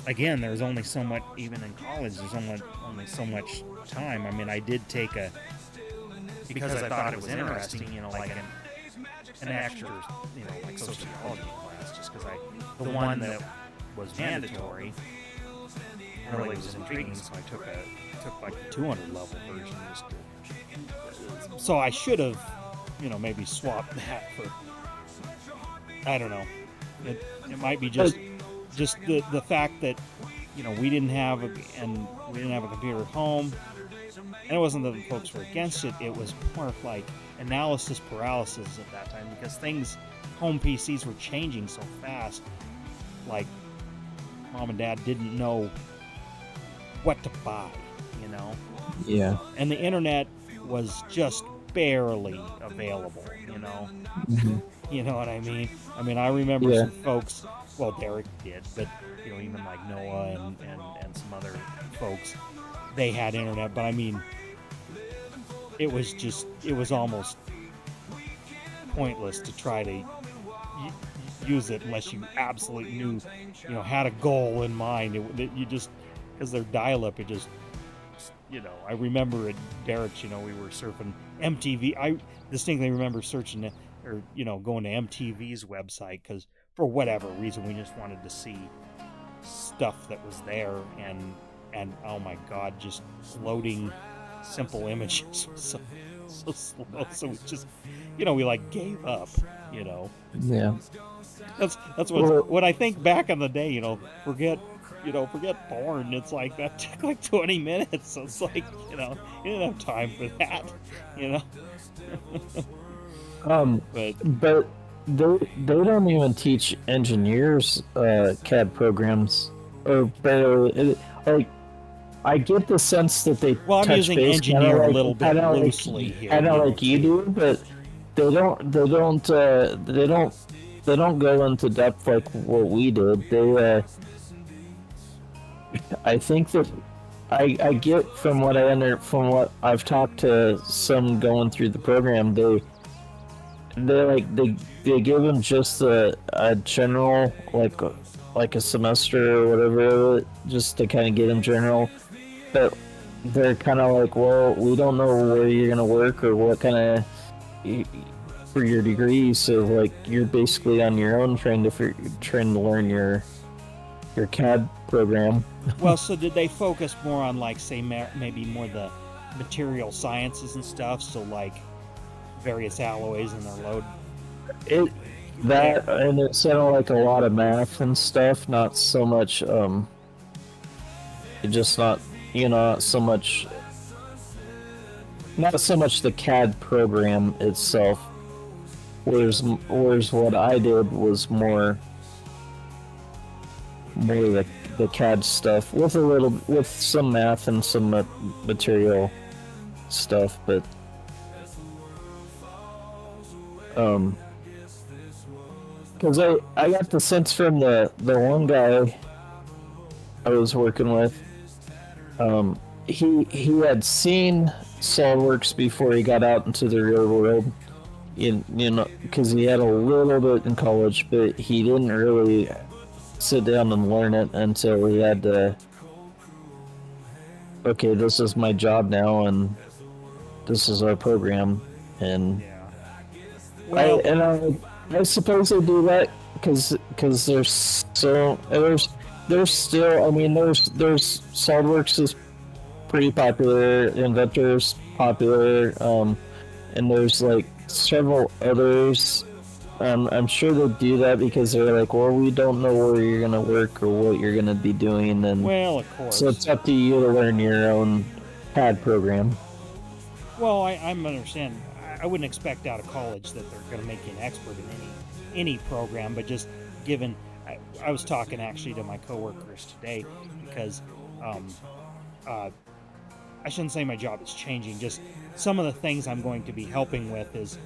again, there's only so much, even in college, there's only so much time. I mean, I did take because I thought it was interesting, like an extra, like sociology class, just because the one that was mandatory really was intriguing, so I took like the 200 level version so I should have, maybe swapped that for, I don't know. It might be just the fact that we didn't have a computer at home, and it wasn't that the folks were against it. It was more like analysis paralysis at that time, because home PCs were changing so fast. Like, mom and dad didn't know what to buy, Yeah. and the internet was just barely available, Mm-hmm. You know what I mean? I mean, I remember some folks, well, Derek did, but, even like Noah and some other folks, they had internet, but I mean, it was almost pointless to try to use it unless you absolutely knew, had a goal in mind. You just, because their dial-up, it just, I remember at Derek's, we were surfing MTV. I distinctly remember searching or going to MTV's website, because for whatever reason we just wanted to see stuff that was there, and oh my god, just loading simple images was so slow. So we just, we like gave up. Yeah. That's what I think back in the day. Forget porn. It's like that took like 20 minutes. So it's like, you didn't have time for that. But they don't even teach engineers CAD programs, or like, I get the sense that they Well, I'm touch using base engineer a like, little bit like, loosely here. I know, like you do, but they don't go into depth like what we did. I think that I get from what from what I've talked to some going through the program, they give them just a general like a semester or whatever, just to kind of get them general. But they're kind of like, well, we don't know where you're gonna work or what kind of for your degree, so like you're basically on your own trying to learn your CAD program. Well, so did they focus more on, like, say, maybe more the material sciences and stuff? So, like, various alloys and their load. And it sounded like a lot of math and stuff, not so much just not not so much the CAD program itself. Whereas what I did was more the CAD stuff with some math and some material stuff, but because I got the sense from the one guy I was working with, he had seen SolidWorks before he got out into the real world, because he had a little bit in college, but he didn't really sit down and learn it until he had to. Okay, this is my job now, and this is our program, and Well, I suppose they do that because there's still, I mean, there's SolidWorks is pretty popular, Inventor's popular, and there's like several others. I'm sure they do that because they're like, well, we don't know where you're gonna work or what you're gonna be doing, and well, of course. so it's up to you to learn your own CAD program. Well, I'm understand. I wouldn't expect out of college that they're going to make you an expert in any program, but just given, I was talking actually to my coworkers today because I shouldn't say my job is changing. Just some of the things I'm going to be helping with is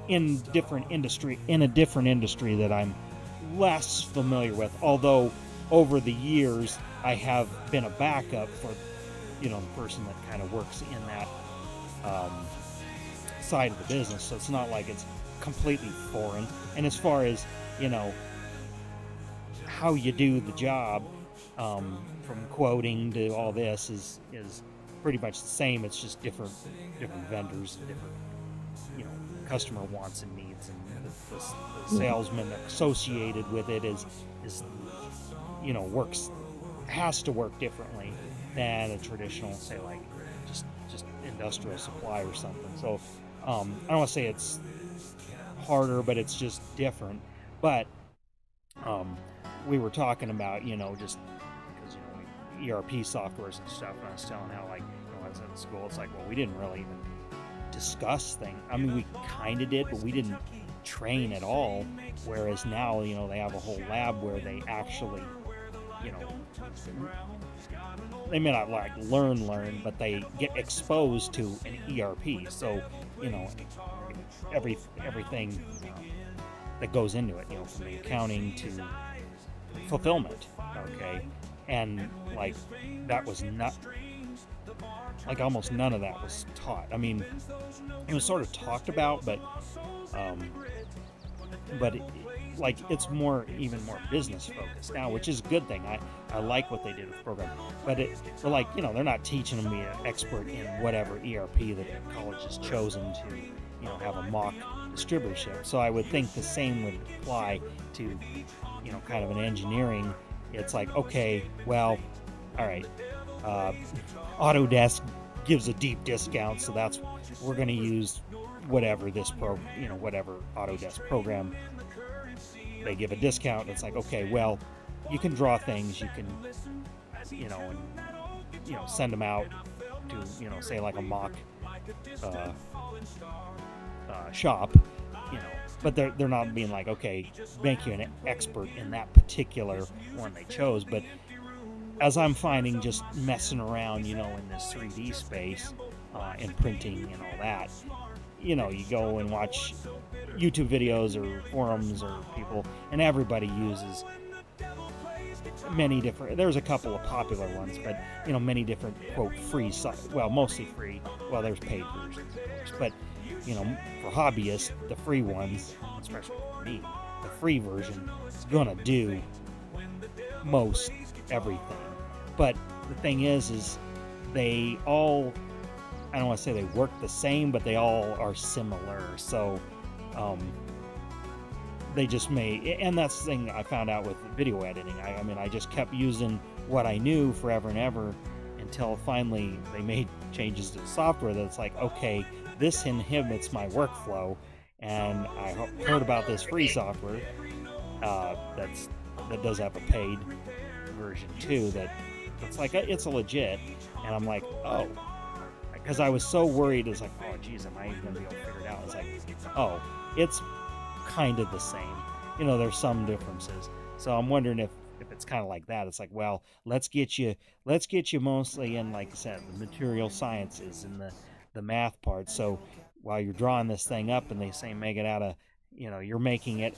in a different industry that I'm less familiar with. Although over the years I have been a backup for the person that kind of works in that side of the business, so it's not like it's completely foreign. And as far as how you do the job, from quoting to all this is pretty much the same. It's just different vendors and different customer wants and needs, and the salesman associated with it is has to work differently than a traditional, say, like just industrial supply or something. So I don't want to say it's harder, but it's just different. But we were talking about just because ERP softwares and stuff, and I was telling how, like, I was in school, it's like, well, we didn't really even discuss things. I mean, we kind of did, but we didn't train at all. Whereas now, they have a whole lab where they actually, they may not like learn, but they get exposed to an ERP. So, everything that goes into it, from the accounting to fulfillment. Okay. And like, that was not, like, almost none of that was taught. I mean, it was sort of talked about, but it's even more business focused now, which is a good thing. I like what they did with the program, but they're like, they're not teaching them to be an expert in whatever ERP that the college has chosen to, have a mock distributorship. So I would think the same would apply to, kind of an engineering. It's like, okay, well, all right, Autodesk gives a deep discount, so we're going to use whatever whatever Autodesk program they give a discount. It's like, okay, well, you can draw things, you can send them out to say like a mock shop, but they're not being like, okay, make you an expert in that particular one they chose. But as I'm finding, just messing around, in this 3D space and printing and all that, you go and watch YouTube videos or forums or people, and everybody uses many different. There's a couple of popular ones, but many different quote free. Well, mostly free. Well, there's paid versions, of course, but for hobbyists, the free ones, especially for me, the free version is gonna do most everything. But the thing is they all, I don't want to say they work the same, but they all are similar. So they just may, and that's the thing I found out with video editing. I mean, I just kept using what I knew forever and ever until finally they made changes to the software that's like, okay, this inhibits my workflow. And I heard about this free software that does have a paid version too. That's like it's a legit, and I'm like, oh, because I was so worried. It's like, oh, geez, am I even gonna be able to figure it out? It's like, oh, it's kind of the same. There's some differences. So I'm wondering if it's kind of like that. It's like, well, let's get you mostly in, like I said, the material sciences and the math part. So while you're drawing this thing up, and they say make it out of, you're making it.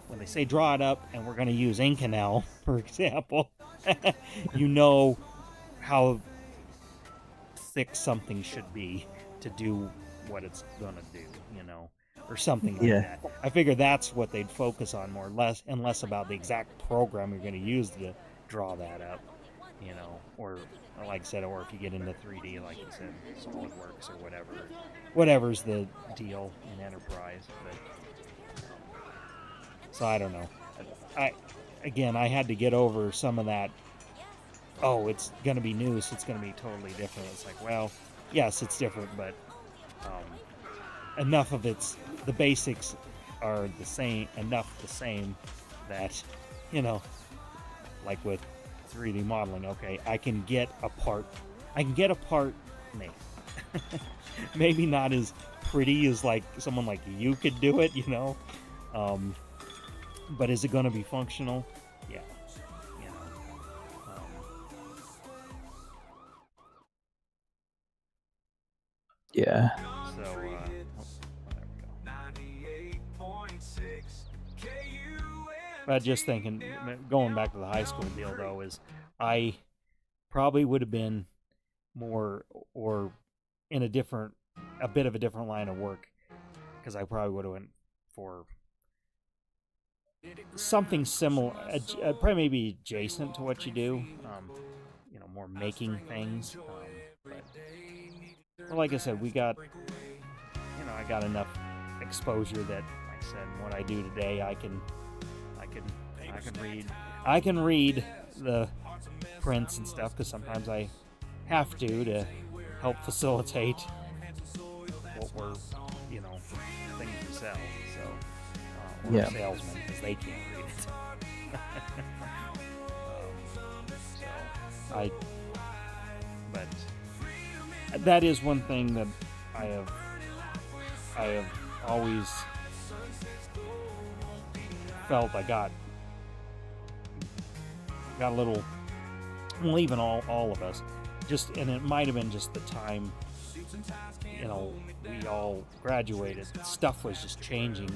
When they say draw it up, and we're going to use Inconel, for example, how thick something should be to do what it's going to do, or something like that. I figure that's what they'd focus on more, less about the exact program you're going to use to draw that up, or like I said, or if you get into 3D, like you said, SolidWorks or whatever's the deal in Enterprise. But so I don't know. I had to get over some of that. Oh, it's going to be new, so it's going to be totally different. It's like, well, yes, it's different, but enough of the basics are the same, that, like with 3D modeling, okay, I can get a part made. Maybe not as pretty as like someone like you could do it, but is it going to be functional? Yeah. Yeah. So, there we go. But just thinking, going back to the high school deal though, is I probably would have been more, or in a bit of a different line of work, because I probably would have went for something similar, probably maybe adjacent to what you do, more making things. But like I said, we got, I got enough exposure that, like I said, what I do today, I can read the prints and stuff, because sometimes I have to help facilitate what we're, things we sell. So, or salesmen, because they can't read it. But that is one thing that I have always felt I got a little, well, even all of us, just, and it might have been just the time, we all graduated, stuff was just changing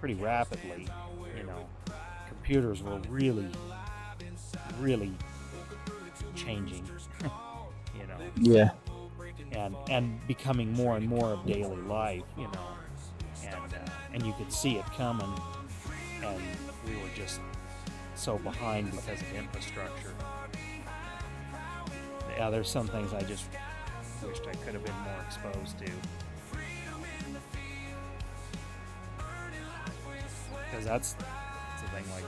pretty rapidly, computers were really changing, Yeah. and becoming more and more of daily life, and you could see it coming, and we were just so behind because of infrastructure. Yeah, there's some things I just wished I could have been more exposed to. Because that's the thing, like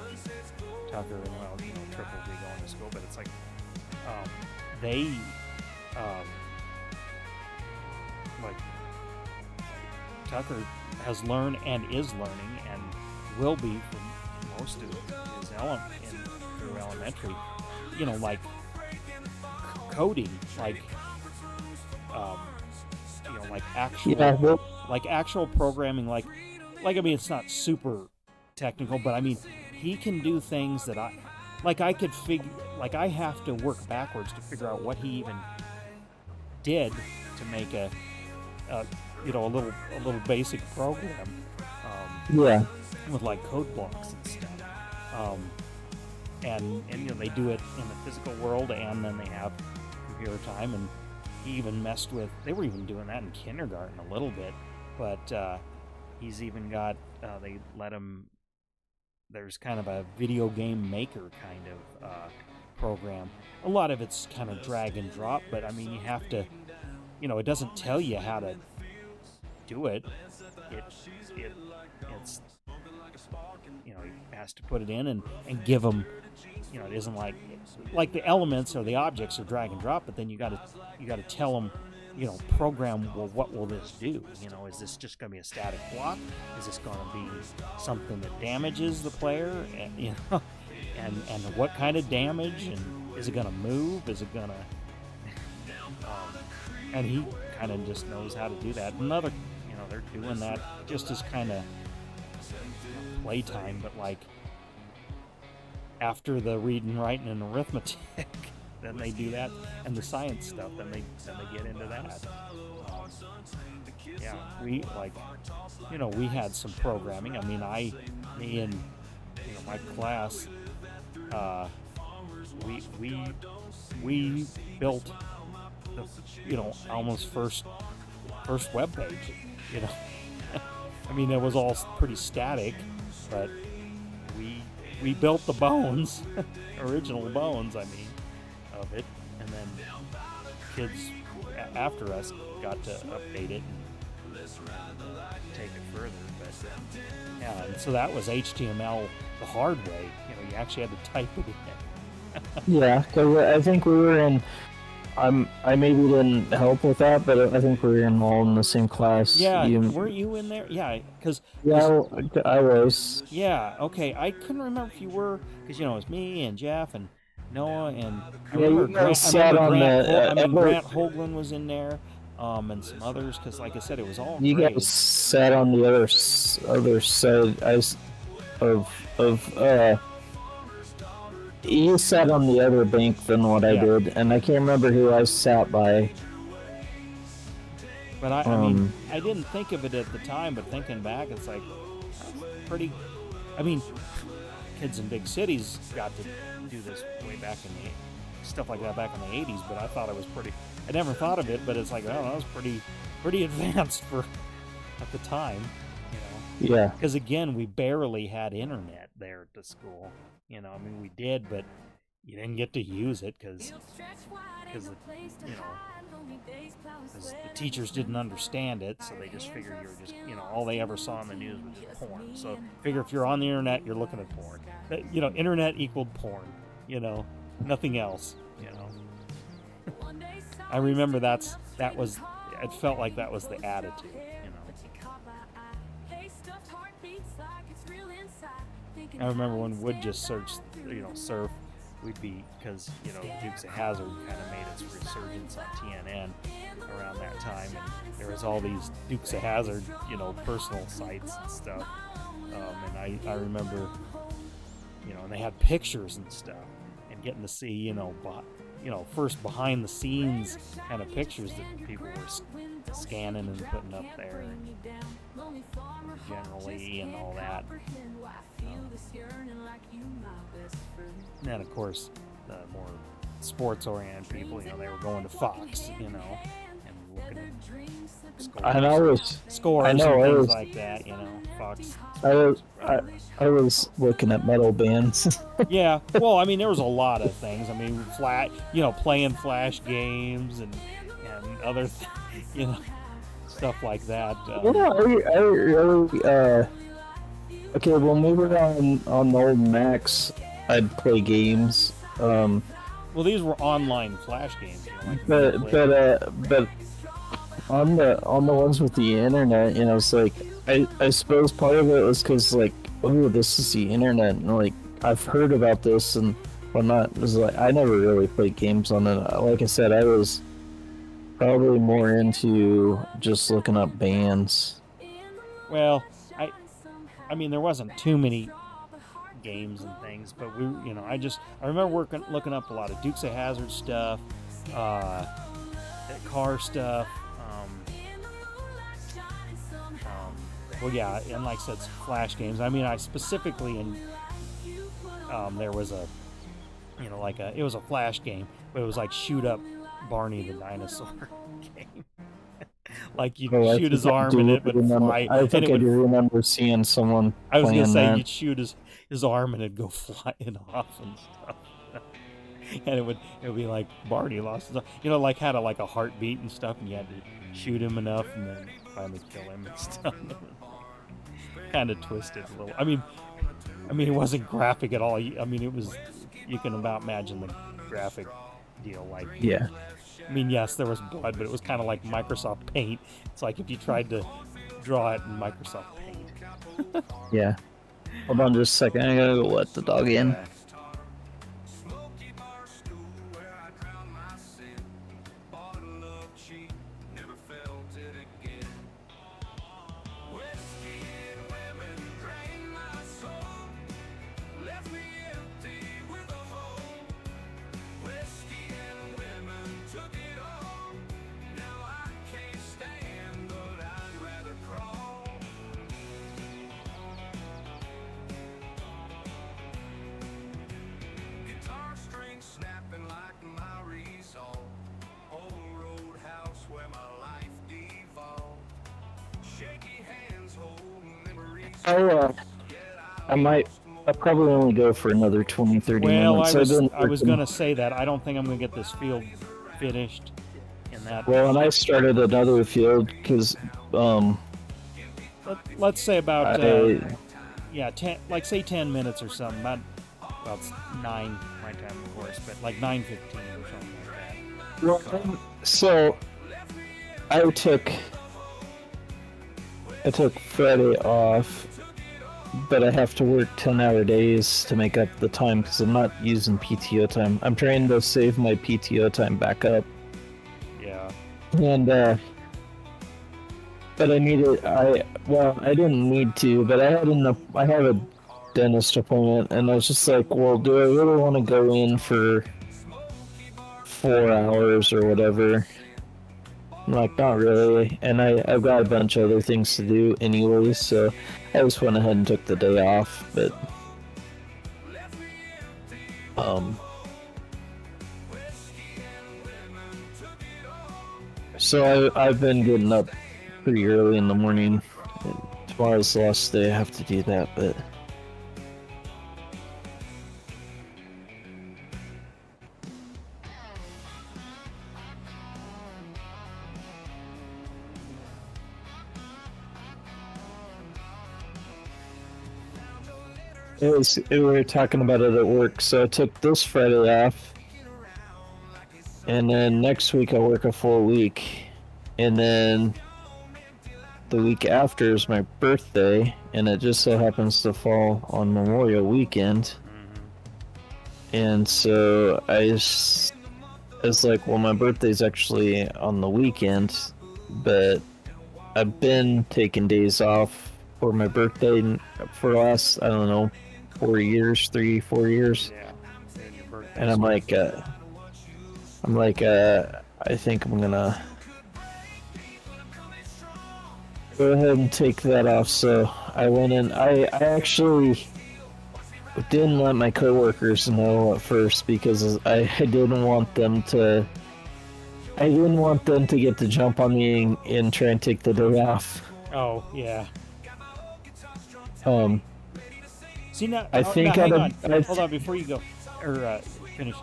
Tucker and, well, Triple B going to school, but it's like like Tucker has learned and is learning and will be for most of his through elementary, like coding, like like actual like actual programming, like I mean, it's not super technical, but I mean, he can do things that I could figure, like I have to work backwards to figure out what he even did to make a little basic program, with like code blocks and stuff. and you know, they do it in the physical world, and then they have computer time. And he even messed with, they were even doing that in kindergarten a little bit, but he's even got, they let him, there's kind of a video game maker kind of program. A lot of it's kind of drag and drop, but I mean, you have to, you know, it doesn't tell you how to do it. It's, you know, he has to put it in and give them, you know, it isn't like the elements or the objects are drag and drop, but then you got to tell them, you know, program, well, what will this do? You know, is this just going to be a static block? Is this going to be something that damages the player? And, you know, and what kind of damage? And is it going to move? Is it going to? And he kind of just knows how to do that. Another, you know, they're doing that just as kind of playtime, but like after the reading, writing, and arithmetic. Then they do that, and the science stuff. Then they get into that. Yeah, we like, you know, we had some programming. I mean, me and, you know, my class, we built the, you know, almost first web page. You know, I mean, it was all pretty static, but we built the bones, original bones. I mean. Of it, and then kids after us got to update it and take it further. But yeah, and so that was HTML the hard way. You know, you actually had to type it in. Yeah, because I think we were in. I maybe didn't help with that, but I think we were all in the same class. Yeah, weren't you in there? Yeah, because I was. Yeah, okay. I couldn't remember if you were, because you know it was me and Jeff and Noah, and I Yeah, remember, you guys sat on Grant Hoagland was in there, and some others, because like I said, it was all you grades. guys sat on the other side of you sat on the other bank than what I did, and I can't remember who I sat by. But I mean, I didn't think of it at the time, but thinking back, it's like pretty. I mean, kids in big cities got to do this way back in the stuff like that back in the 80s, but I thought it was pretty. I never thought of it, but it's like, oh, that was pretty advanced for at the time, you know. Yeah. Because again, we barely had internet there at the school. You know, I mean, we did, but you didn't get to use it because you know, because the teachers didn't understand it, so they just figured you were just, you know, all they ever saw in the news was just porn. So figure if you're on the internet, you're looking at porn. You know, internet equaled porn. You know, nothing else. You know, I remember that was. It felt like that was the attitude. You know, I remember when Wood just searched, you know, surf. We'd be, because, you know, Dukes of Hazzard kind of made its resurgence on TNN around that time, and there was all these Dukes of Hazzard, you know, personal sites and stuff. And I remember, you know, and they had pictures and stuff, and getting to see, you know, first behind the scenes kind of pictures that people were scanning and putting up there, generally, and all that. And then, of course, the more sports-oriented people, you know, they were going to Fox, you know, and looking at scores and things like that, you know, Fox. I was looking at metal bands. Yeah, well, I mean, there was a lot of things. I mean, playing Flash games and other, you know, stuff like that. I really, okay, well, maybe on the old Macs, I'd play games. Well, these were online Flash games, you know, like but on the ones with the internet, you know, it's like I suppose part of it was because, like, oh, this is the internet, and like I've heard about this and whatnot. It was like I never really played games on it. Like I said, I was probably more into just looking up bands. Well, I mean, there wasn't too many games and things, but I remember looking up a lot of Dukes of Hazzard stuff, car stuff. Well, yeah, and like I said, Flash games. I mean, I specifically there was a you know, like it was a flash game, but it was like shoot up Barney the dinosaur game. Like you'd Oh, I shoot his think I arm and do it would remember. fly. I think and it I would, do remember seeing someone I was gonna playing say that. you'd shoot his arm and it'd go flying off and stuff. And it would be like Barney lost his arm. You know, like had a heartbeat and stuff, and you had to shoot him enough and then finally kill him and stuff. Kind of twisted a little. I mean, it wasn't graphic at all. I mean, it was. You can about imagine the graphic deal. Like, Yeah. I mean, yes, there was blood, but it was kind of like Microsoft Paint. It's like if you tried to draw it in Microsoft Paint. Yeah. Hold on just a second. I gotta go let the dog in. Yeah. Smoky bar stool where I drown my sin. Bought love cheap, never felt it again. Whiskey and women drained my soul, left me empty with a hole. Whiskey and women took it all. Now I can't stand, but I'd rather crawl. Guitar strings snapping like my resolve. Old roadhouse where my life devolved. Shaky hands holding memories. I'll probably only go for another 20, 30 Well, minutes. I was gonna say that. I don't think I'm gonna get this field finished in that. Well, and I started another field because, Let's say about I, 10, like say 10 minutes or something. About it's 9 my time, of course, but like 9:15 or something like that. well, so I took Friday off, but I have to work 10-hour days to make up the time because I'm not using PTO time. I'm trying to save my PTO time back up, Yeah. and but I needed. I didn't need to, but I have a dentist appointment, and I was just like, well, do I really want to go in for 4 hours or whatever? I'm like, not really, and I've got a bunch of other things to do anyways, so I just went ahead and took the day off, but so I've been getting up pretty early in the morning. Tomorrow's the last day I have to do that, but we were talking about it at work, so I took this Friday off, and then next week I work a full week, and then the week after is my birthday, and it just so happens to fall on Memorial Weekend, and so it's like, well, my birthday's actually on the weekend, but I've been taking days off for my birthday for the last, I don't know, 4 years, 3-4 years. Yeah. Your birthday. And I'm like, I think I'm gonna go ahead and take that off. So I went in. I actually didn't let my coworkers know at first because I didn't want them to. I didn't want them to get to jump on me and try and take the day off. Oh yeah. See now, I think hang on. Hold on before you go or finish.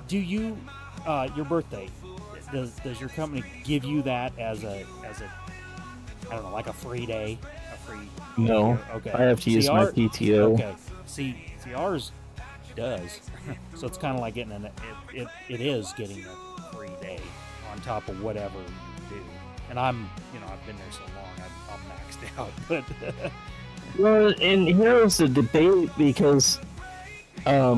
Do you your birthday? Does your company give you that as a I don't know, like a free day, a free? No. Okay. I have to use my PTO. Okay. See, ours does. So it's kind of like getting it is getting a free day on top of whatever you do. And I'm I've been there so long, I'm maxed out, but. Well, and here was the debate because I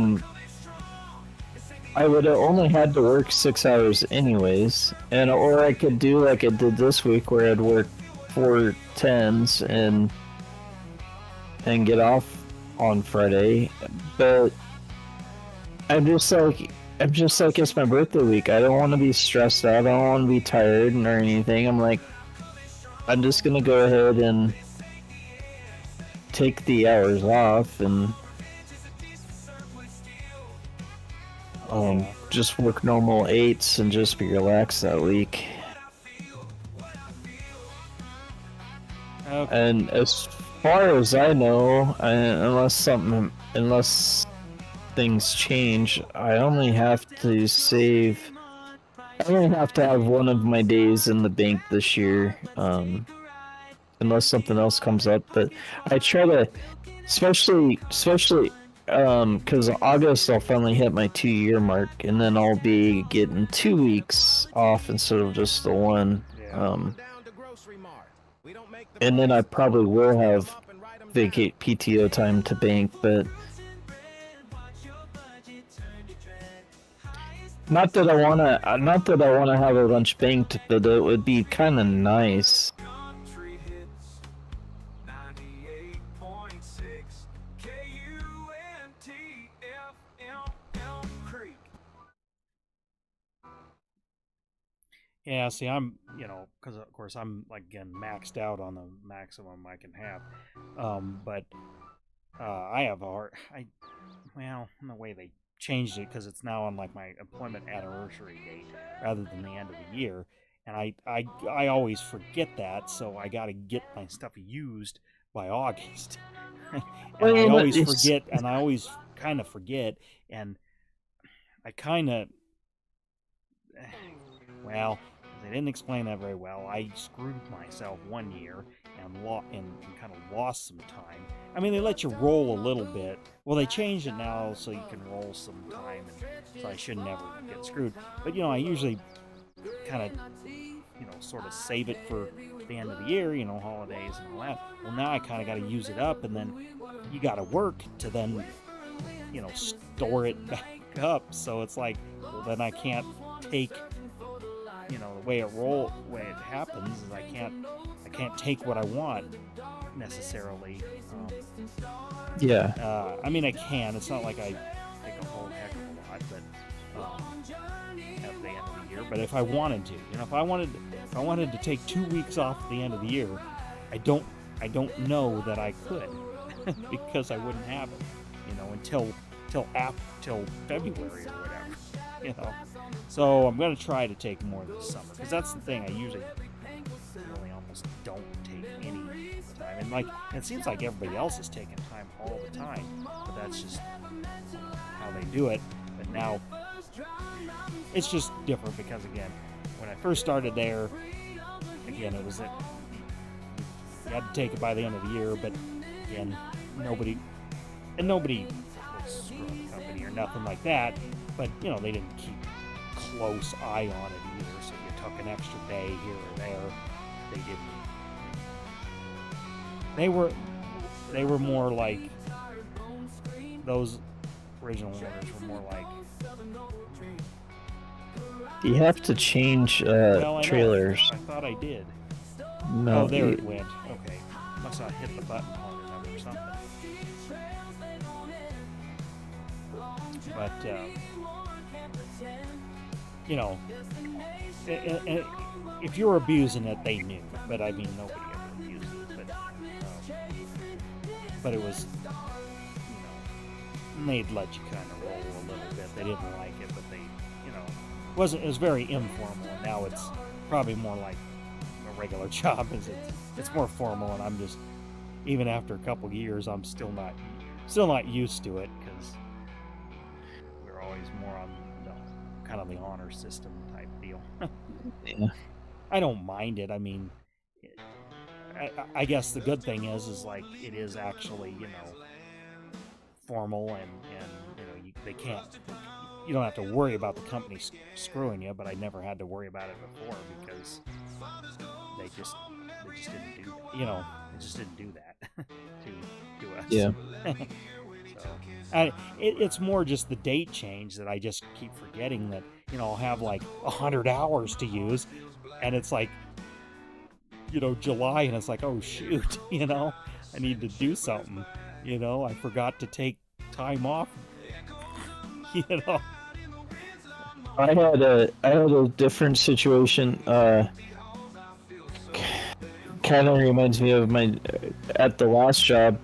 would have only had to work 6 hours anyways, or I could do like I did this week where I'd work 4 10s and get off on Friday. But I'm just like it's my birthday week. I don't want to be stressed out. I don't want to be tired or anything. I'm like, I'm just gonna go ahead and take the hours off, and Just work normal 8s and just be relaxed that week. Okay. And as far as I know, unless things change, I only have to save. I only have to have one of my days in the bank this year, unless something else comes up. But I try to, especially, because August I'll finally hit my 2-year mark, and then I'll be getting 2 weeks off instead of just the one. Yeah. Down to Grocery Mart. We don't make the And then I price, probably will have up and write 'em down. vacate PTO time to bank, but not that I wanna have a bunch banked, but it would be kind of nice. Country hits 98.6 KUNTFM Creek. Yeah, see, I'm, because of course I'm, like, again, maxed out on the maximum I can have. But I have a hard, well, in the way they changed it, because it's now on, like, my employment anniversary date rather than the end of the year. And I always forget that, so I got to get my stuff used by August. And I Well, always it's- forget, and I always kind of forget, and I kind of, well, they didn't explain that very well. I screwed myself one year and kind of lost some time. I mean, they let you roll a little bit. Well, they changed it now so you can roll some time, and so I should never get screwed. But I usually kind of sort of save it for the end of the year, holidays and all that. Well, now I kind of got to use it up, and then you got to work to then store it back up. So it's like, well, then I can't take the way it happens is I can't take what I want necessarily. Yeah. I mean, I can. It's not like I take a whole heck of a lot, but at the end of the year. But if I wanted to, if I wanted to take 2 weeks off at the end of the year, I don't know that I could because I wouldn't have it, until February or whatever, So I'm gonna try to take more this summer, because that's the thing. I usually really almost don't take any time, and it seems like everybody else is taking time all the time, but that's just how they do it. But now it's just different, because again, when I first started there, again, it was that you had to take it by the end of the year, but again, nobody was screwing the company or nothing like that, but they didn't keep close eye on it either, so you took an extra day here or there. They didn't. They were more like, those original owners were more like, You have to change well, I know. trailers. I thought I did. No, Oh, there you- it went. Okay, must not hit the button hard enough or something. But if you were abusing it, they knew. But I mean, nobody ever abused it. But it was, they'd let you kind of roll a little bit. They didn't like it, but they, it was very informal. And now it's probably more like a regular job. It's more formal, and I'm just, even after a couple years, I'm still not used to it, because we're always more on kind of the honor system type deal. Yeah. I don't mind it. I mean, I guess the good thing is like, it is actually, formal, and you don't have to worry about the company screwing you, but I never had to worry about it before, because they just didn't do, they just didn't do that to us. Yeah. So, it's more just the date change that I just keep forgetting that, I'll have like 100 hours to use, and it's like, July, and it's like, oh shoot, I need to do something, I forgot to take time off, I had a different situation. Kind of reminds me of my at the last job.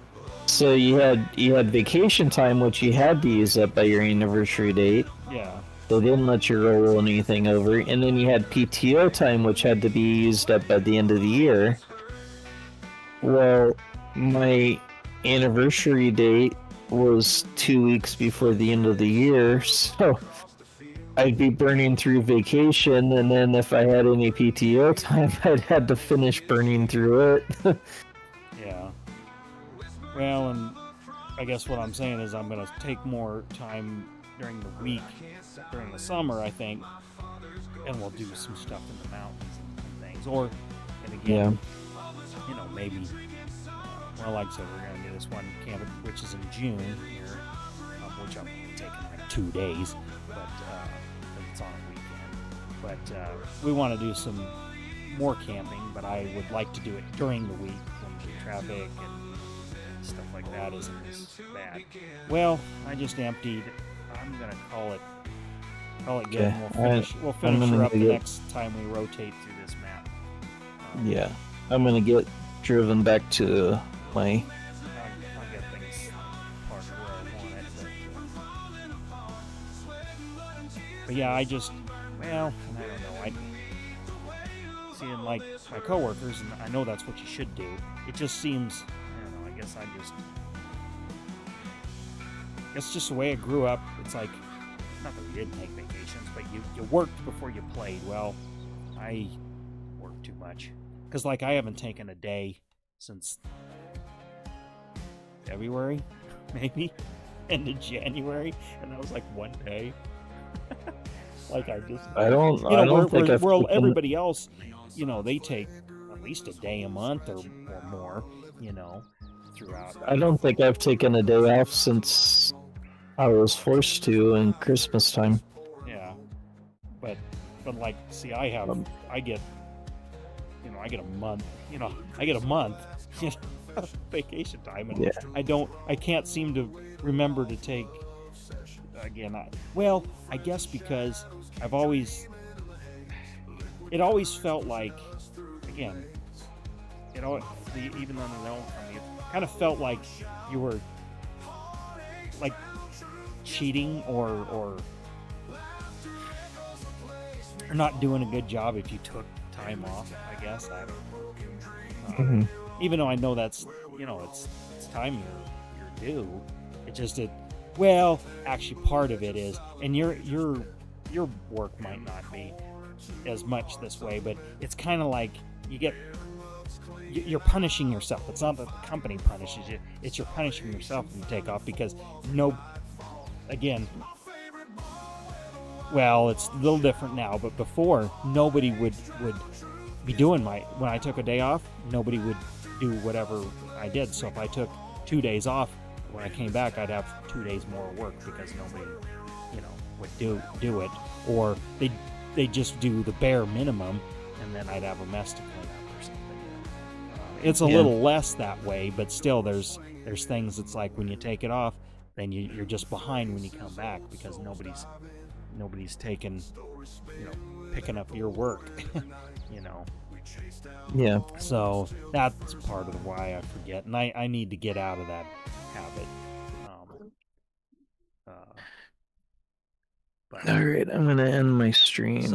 So you had vacation time, which you had to use up by your anniversary date, Yeah. They didn't let you roll anything over, and then you had PTO time, which had to be used up by the end of the year. Well, my anniversary date was 2 weeks before the end of the year, so I'd be burning through vacation, and then if I had any PTO time, I'd had to finish burning through it. Yeah. Well, and I guess what I'm saying is I'm going to take more time during the week, during the summer, I think, and we'll do some stuff in the mountains and things. Or, and again, maybe, well, like I said, we're going to do this one camp, which is in June here, which I'm taking like 2 days, but it's on a weekend. But we want to do some more camping, but I would like to do it during the week when the traffic and stuff like that isn't as bad. Well, I just emptied. I'm gonna call it good. Okay. We'll finish her up the next time we rotate through this map. Yeah, I'm gonna get driven back to my. I'll get things parked where I want it. But yeah, I don't know. Seeing like my coworkers, and I know that's what you should do. It just seems, I don't know. I guess it's just the way I grew up. It's like, not that we didn't take vacations, but you worked before you played. Well, I worked too much because like I haven't taken a day since February, maybe end of January, and that was like one day. Like I don't think everybody else, they take at least a day a month or more, throughout. I don't think I've taken a day off since I was forced to in Christmas time. Yeah, but like, see, I get a month, vacation time, and I can't seem to remember to take. Again, I guess because it always felt like, again, even though they don't from me, it kind of felt like you were like cheating or not doing a good job if you took time off. I guess I don't know. Even though I know that's it's time you're due. It just well, actually, part of it is, and your work might not be as much this way, but it's kind of like you're punishing yourself. It's not that the company punishes you; it's you're punishing yourself when you take off because well, it's a little different now, but before nobody would be doing when I took a day off, nobody would do whatever I did. So if I took 2 days off, when I came back, I'd have 2 days more work because nobody, would do it, or they just do the bare minimum, and then I'd have a mess to clean up or something. It's a little less that way, but still, there's things. It's like when you take it off, then you're just behind when you come back because nobody's taking, picking up your work, Yeah. So that's part of why I forget, and I need to get out of that habit. All right, I'm gonna end my stream.